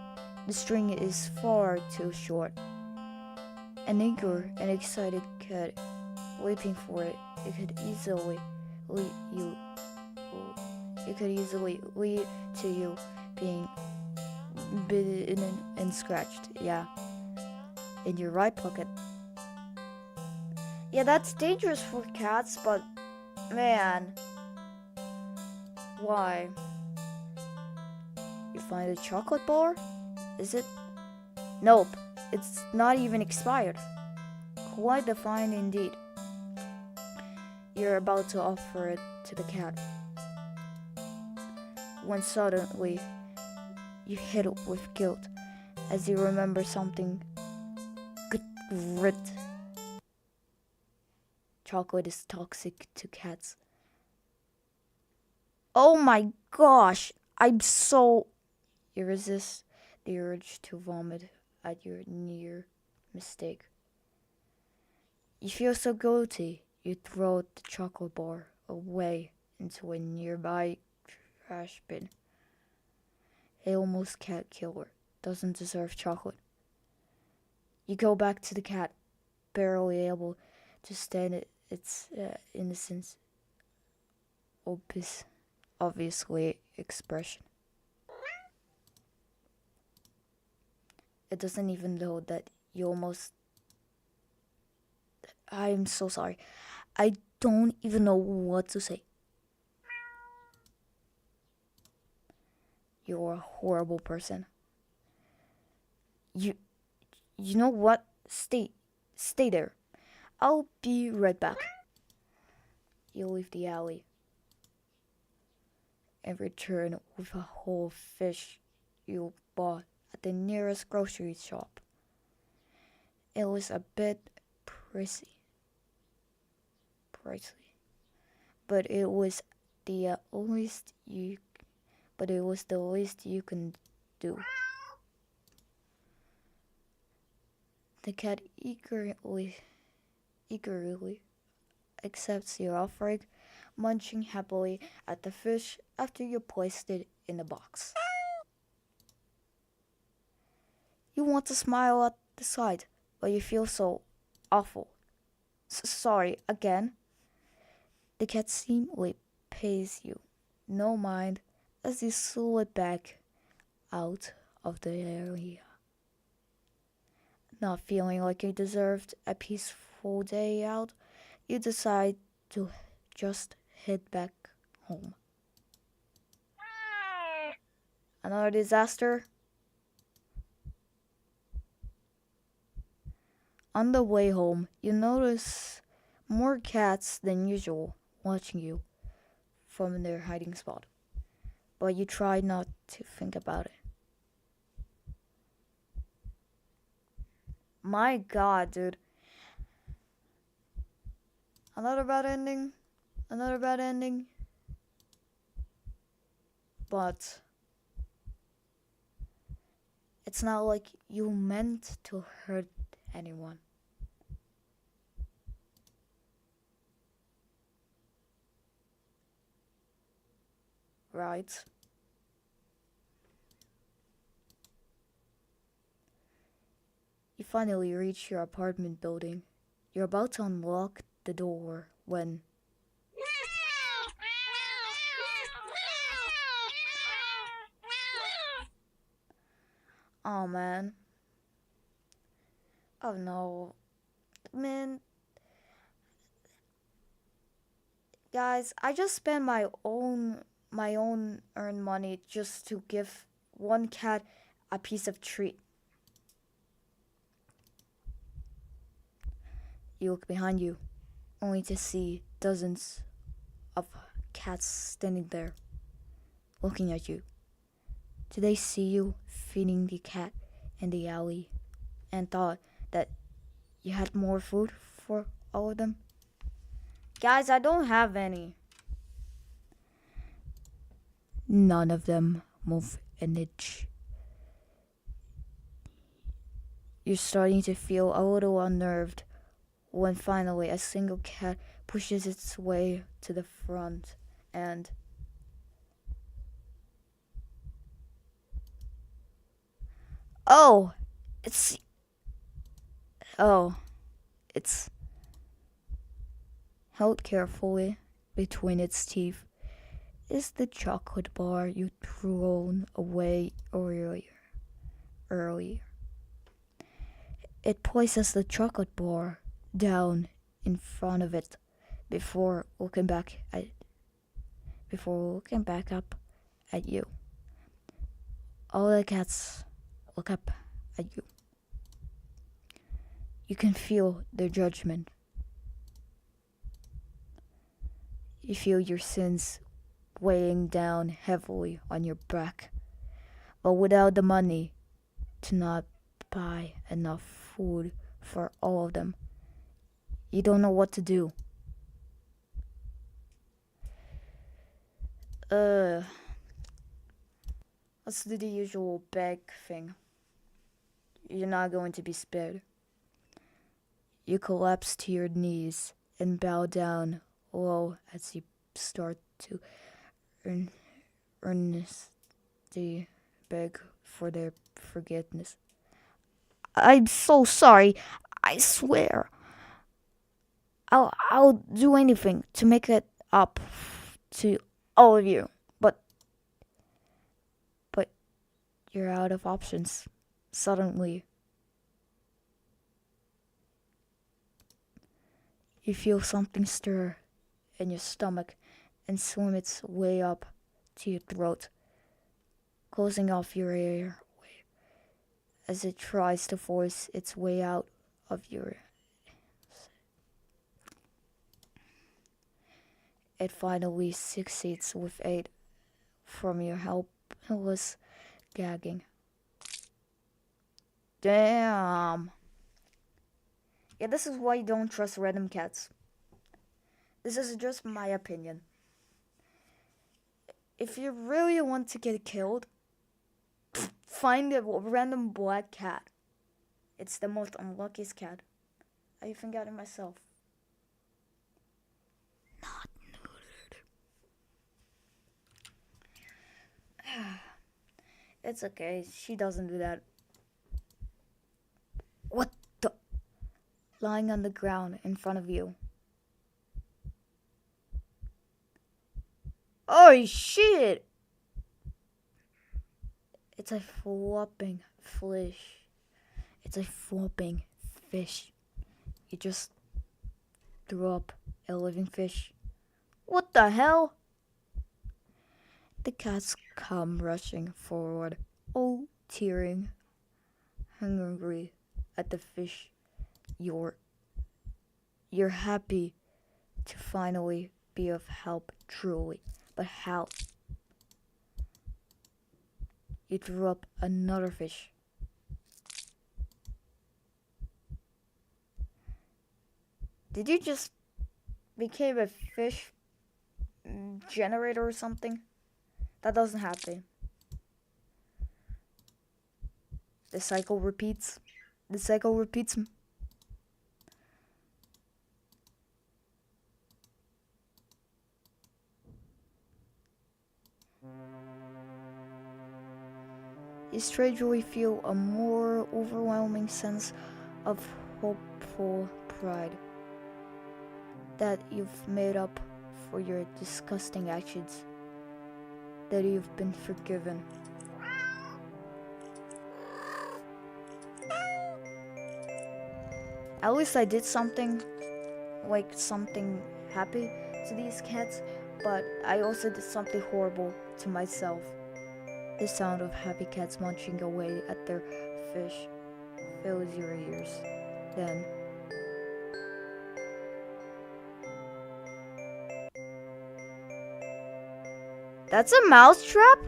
The string is far too short. An eager and excited cat leaping for it, it could easily lead to you being bitten and scratched. Yeah, in your right pocket. Yeah, that's dangerous for cats, but man, why? You find a chocolate bar? Is it? Nope, it's not even expired. Quite the find indeed. You're about to offer it to the cat, when suddenly you hit it with guilt as you remember something good. Chocolate is toxic to cats. Oh my gosh, I'm so You resist the urge to vomit at your near mistake. You feel so guilty, you throw the chocolate bar away into a nearby trash bin. A almost cat killer doesn't deserve chocolate. You go back to the cat, barely able to stand its innocence, obviously expression. It doesn't even know that you almost. I'm so sorry. I don't even know what to say. You're a horrible person. You you know what? Stay there. I'll be right back. You leave the alley and return with a whole fish you bought at the nearest grocery shop. It was a bit pricey, but it was the least you. But it was the least you can do. The cat eagerly accepts your offering, munching happily at the fish after you placed it in the box. You want to smile at the sight, but you feel so awful. Sorry, again. The cat seemingly pays you no mind as you slip back out of the area. Not feeling like you deserved a peaceful day out, you decide to just head back home. Another disaster? On the way home, you notice more cats than usual watching you from their hiding spot, but you try not to think about it. My god, dude. Another bad ending. Another bad ending. But it's not like you meant to hurt anyone. Right? You finally reach your apartment building. You're about to unlock the door when. Oh man. Oh no. Man, guys, I just spent my own earned money just to give one cat a piece of treat. You look behind you, only to see dozens of cats standing there, looking at you. Did they see you feeding the cat in the alley and thought that you had more food for all of them? Guys, I don't have any. None of them move an inch. You're starting to feel a little unnerved when finally a single cat pushes its way to the front and. Oh, it's. Oh, it's held carefully between its teeth is the chocolate bar you thrown away earlier. It places the chocolate bar down in front of it before looking back up at you. All the cats look up at you. You can feel their judgment. You feel your sins weighing down heavily on your back, but without the money to not buy enough food for all of them, you don't know what to do. Uh, Let's do the usual beg thing. You're not going to be spared. You collapse to your knees and bow down low as you start to earn, earnestly beg for their forgiveness. I'm so sorry. I swear. I'll do anything to make it up to all of you. But you're out of options. Suddenly, you feel something stir in your stomach and swim its way up to your throat, closing off your airway as it tries to force its way out of your. It finally succeeds with aid from your helpless gagging. Damn. Yeah, this is why you don't trust random cats. This is just my opinion. If you really want to get killed, find a random black cat. It's the most unluckiest cat. I even got it myself. Not neutered. It's okay. She doesn't do that. What the? Lying on the ground in front of you. Oh shit! It's a flopping fish. It's a flopping fish. You just threw up a living fish. What the hell? The cats come rushing forward, all tearing, hungry at the fish. You're happy to finally be of help, truly. But how? You threw up another fish. Did you just become a fish generator or something? That doesn't happen. The cycle repeats. The cycle repeats. You strangely feel a more overwhelming sense of hopeful pride that you've made up for your disgusting actions, that you've been forgiven. At least I did something happy to these cats, but I also did something horrible to myself. The sound of happy cats munching away at their fish fills your ears. Then, that's a mousetrap?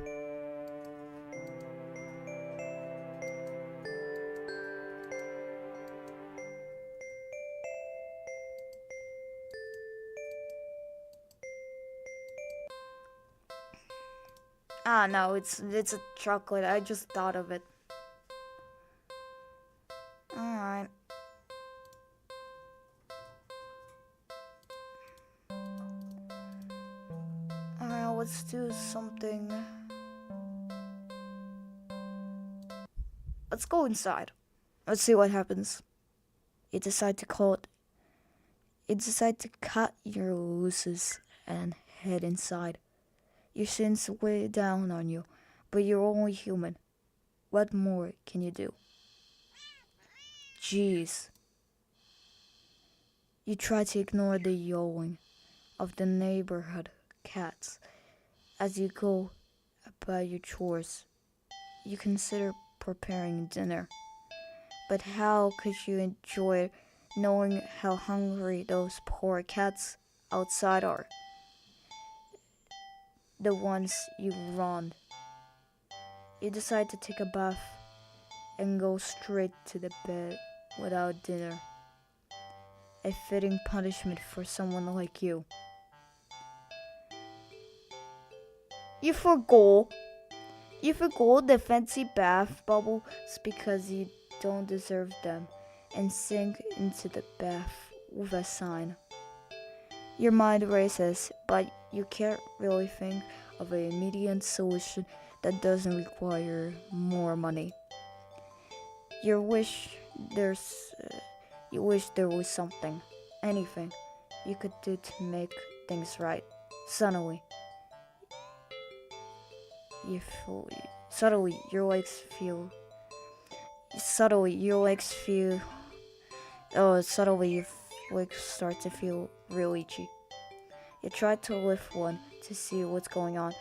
Ah, no, it's a chocolate. I just thought of it. Alright. Alright, let's do something. Let's go inside. Let's see what happens. You decide to cut your looses and head inside. Your sins weigh down on you, but you're only human. What more can you do? Jeez. You try to ignore the yowling of the neighborhood cats as you go about your chores. You consider preparing dinner, but how could you enjoy knowing how hungry those poor cats outside are? The ones you wronged. You decide to take a bath and go straight to the bed without dinner. A fitting punishment for someone like you. You forgo the fancy bath bubbles because you don't deserve them and sink into the bath with a sign. Your mind races, but you can't really think of a immediate solution that doesn't require more money. You wish there's, you wish there was something, anything you could do to make things right. Suddenly, you feel, suddenly your legs feel, suddenly your legs feel, oh, suddenly your legs start to feel real itchy. You try to lift one to see what's going on,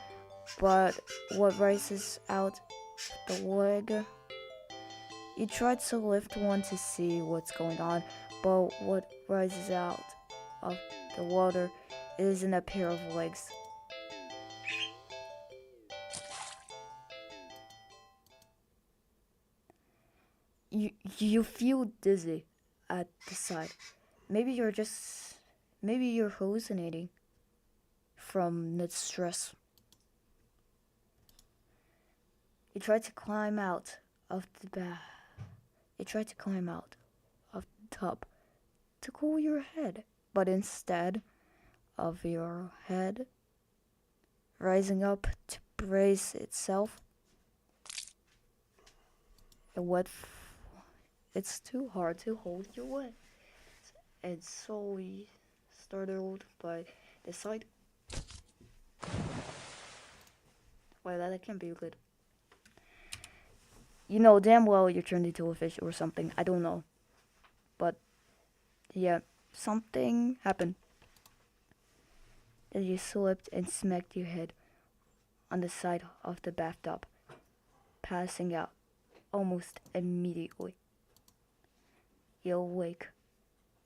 but what rises out the leg? You try to lift one to see what's going on, but what rises out of the water isn't a pair of legs. You feel dizzy at the sight. Maybe you're just maybe you're hallucinating from the stress. You try to climb out of the bath. You try to climb out of the tub to cool your head, but instead of your head rising up to brace itself, it wet. It's too hard to hold your wet. And so startled by the sight. Well, that can be good. You know damn well you turned into a fish or something. I don't know. But yeah, something happened. That you slipped and smacked your head on the side of the bathtub, passing out almost immediately. You awake.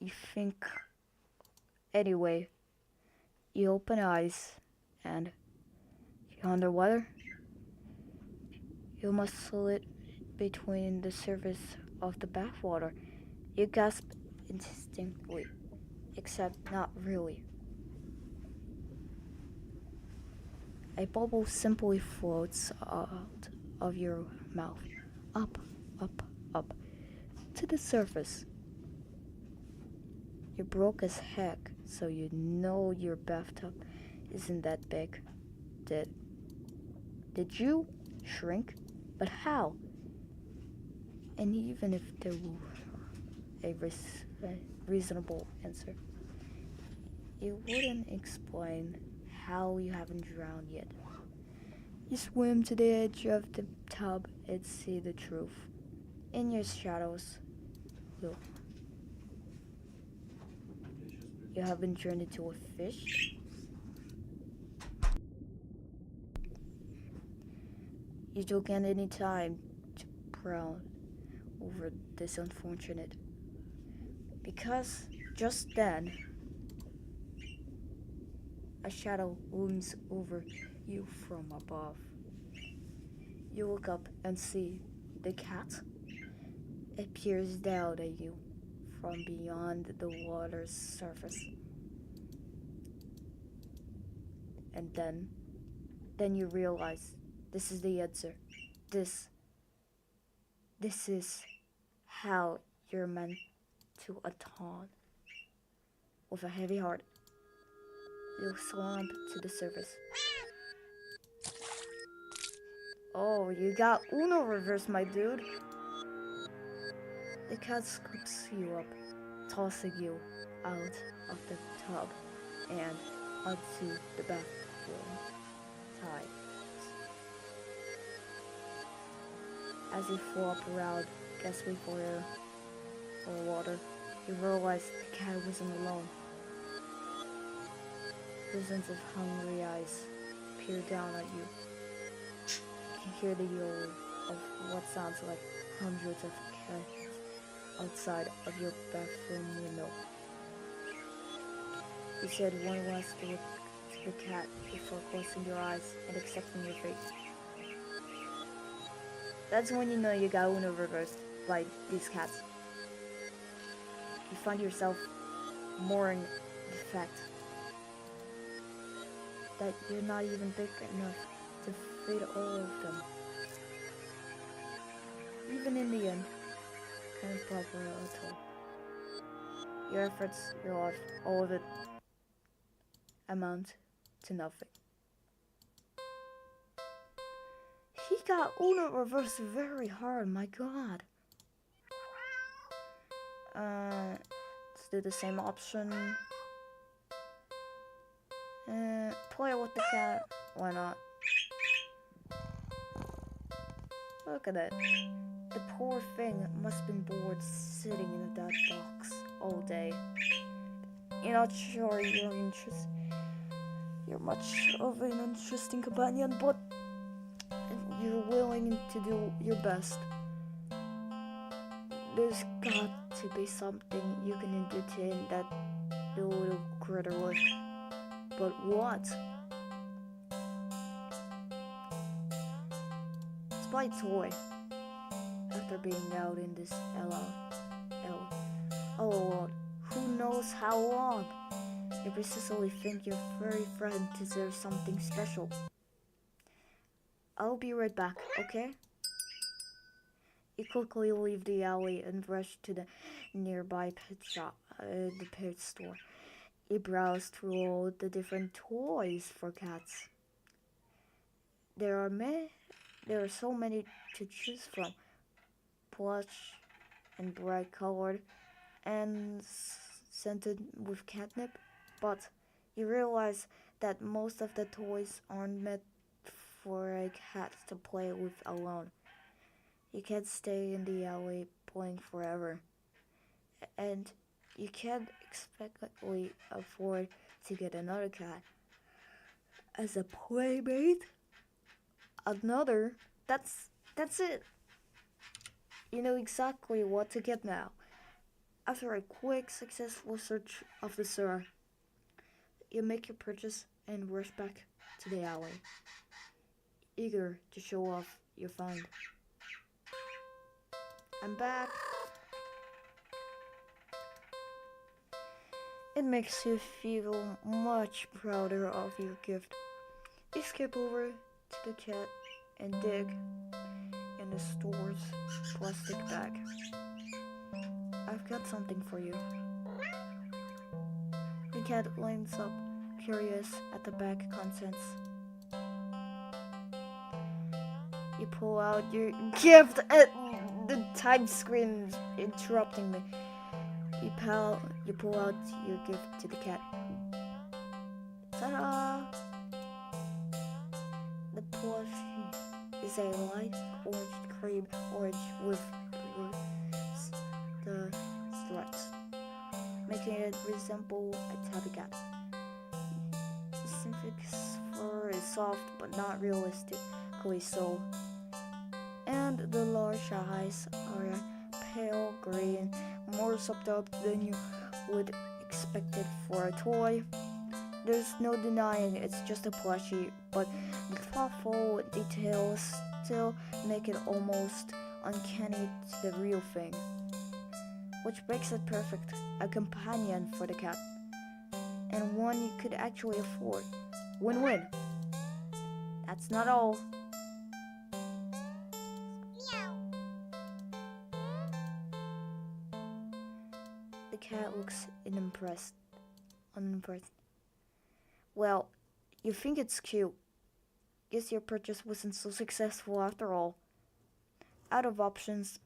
You think. Anyway, you open eyes and you're underwater. You must slip between the surface of the bathwater. You gasp instinctively, except not really. A bubble simply floats out of your mouth, up, up, up, to the surface. You're broke as heck, so you know your bathtub isn't that big. Did you shrink? But how? And even if there were a reasonable answer, it wouldn't explain how you haven't drowned yet. You swim to the edge of the tub and see the truth. In your shadows, look. You haven't turned into a fish. You don't get any time to brown over this unfortunate. Because just then, a shadow looms over you from above. You look up and see the cat. It peers down at you from beyond the water's surface. And then you realize this is the answer. This is how you're meant to atone. With a heavy heart, you slump to the surface. Oh, you got Uno reverse, my dude. The cat scoops you up, tossing you out of the tub and onto the bathroom tiles. As you flop around, gasping for air or water, you realize the cat wasn't alone. Dozens of hungry eyes peer down at you. You can hear the yell of what sounds like hundreds of cats outside of your bathroom window. You said one last look to the cat before closing your eyes and accepting your fate. That's when you know you got Uno reversed by these cats. You find yourself mourning the fact that you're not even big enough to feed all of them. even in the end, can't proper at all. Your efforts, your life, all of it amount to nothing. He got Uno reversed very hard, my god. Let's do the same option. Play with the cat. Why not? Look at it. The poor thing must have been bored sitting in that box all day. You're not sure you're much of an interesting companion, but you're willing to do your best. There's got to be something you can entertain that little critter with. But what? Let's buy a toy. After being out in this Lord, who knows how long? You persistently think your furry friend deserves something special. I'll be right back, okay? You quickly leave the alley and rush to the nearby the pet store. You browse through all the different toys for cats. There are so many to choose from. Plush and bright colored and scented with catnip. But you realize that most of the toys aren't meant for a cat to play with alone. You can't stay in the alley playing forever. And you can't expectedly afford to get another cat as a playmate. Another, that's it. You know exactly what to get now. After a quick, successful search of the store, you make your purchase and rush back to the alley, eager to show off your find. I'm back. It makes you feel much prouder of your gift. You skip over to the cat and dig in the store's plastic bag. I've got something for you. The cat lines up, curious at the bag contents. You pull out your gift at the time screen interrupting me. You pull out your gift to the cat. Ta-da! The plushie is a light cream orange with the stripes, making it resemble a tabby cat. The Synthet's fur is soft but not realistically so, and the large eyes are a pale green, more subtle than you would expect it for a toy. There's no denying it's just a plushie, but the thoughtful details still make it almost uncanny to the real thing, which makes it perfect, a companion for the cat, and one you could actually afford. Win-win. That's not all. The cat looks unimpressed. Well, you think it's cute. Guess your purchase wasn't so successful after all. Out of options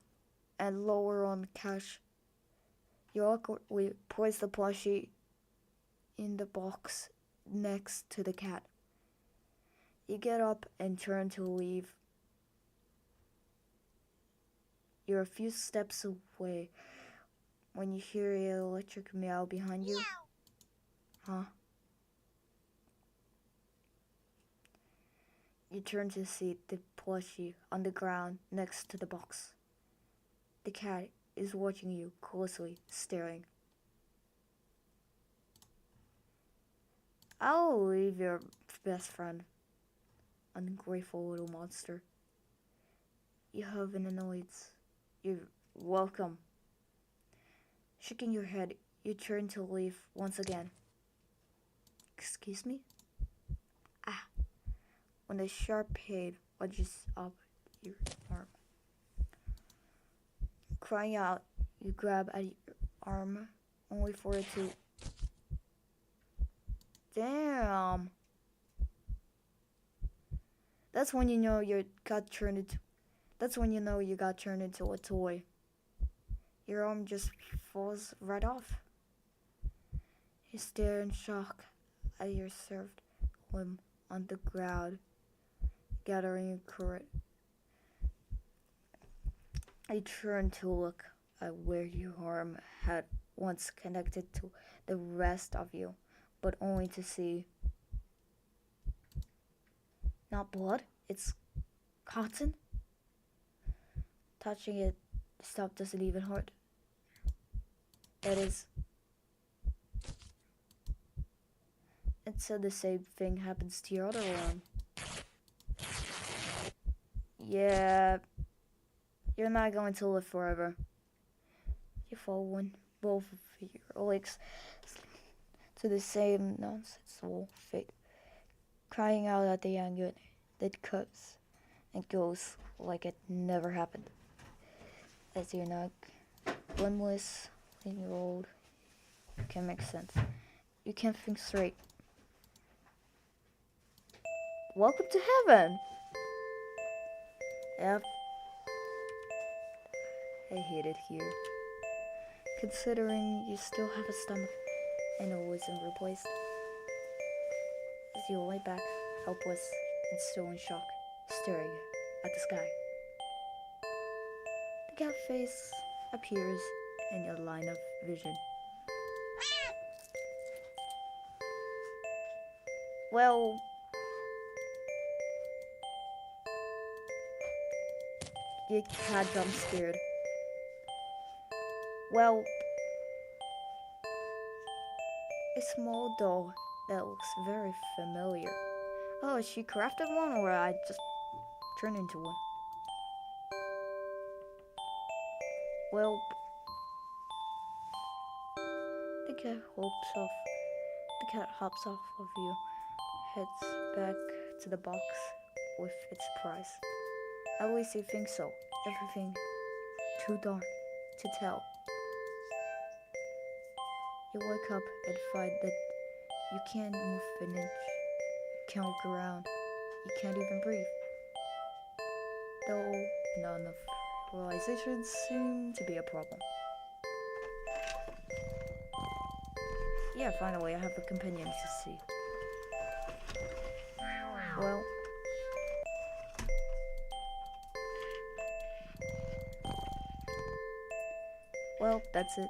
and lower on cash, you awkwardly place the plushie in the box next to the cat. You get up and turn to leave. You're a few steps away when you hear an electric meow behind you. Huh? You turn to see the plushie on the ground next to the box. The cat is watching you closely, staring. I'll leave your best friend, ungrateful little monster. You have an annoyance. You're welcome. Shaking your head, you turn to leave once again. Excuse me? When the sharp blade wedges up your arm. Crying out, you grab at your arm, only for it to... Damn! That's when you know you got turned into... That's when you know you got turned into a toy. Your arm just falls right off. You stare in shock at your served limb on the ground, gathering your courage. I turn to look at where your arm had once connected to the rest of you, but only to see not blood, it's cotton. Touching it, the stuff doesn't even hurt. It is. And so the same thing happens to your other arm. Yeah, you're not going to live forever. You fall when both of your legs to the same nonsensical fate, crying out at the anger that comes and goes like it never happened. As you're not limbless when you're old, you can't make sense. You can't think straight. Welcome to heaven! Yep. I hate it here. Considering you still have a stomach and it wasn't replaced. As you lay back, helpless and still in shock, staring at the sky. The cat face appears in your line of vision. Well, your cat jump scared. Well, a small doll that looks very familiar. Oh, is she crafted one or I just turned into one? Well, the cat hops off of you, heads back to the box with its prize. At least you think so. Everything too dark to tell. You wake up and find that you can't move an inch. You can't look around. You can't even breathe. Though none of realizations seem to be a problem. Yeah, finally I have a companion to see. Well, that's it.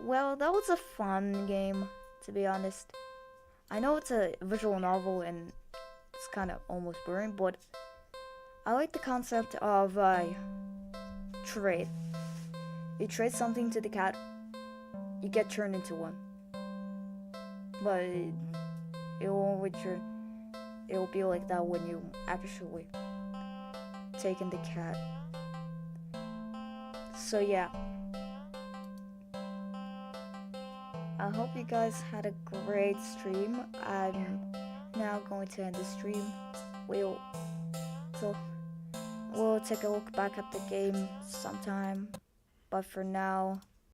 Well, that was a fun game, to be honest. I know it's a visual novel and it's kind of almost boring, but I like the concept of trade. You trade something to the cat, you get turned into one. But it won't return. It will be like that when you actually take in the cat. So yeah. I hope you guys had a great stream. I'm now going to end the stream. We'll take a look back at the game sometime. But for now,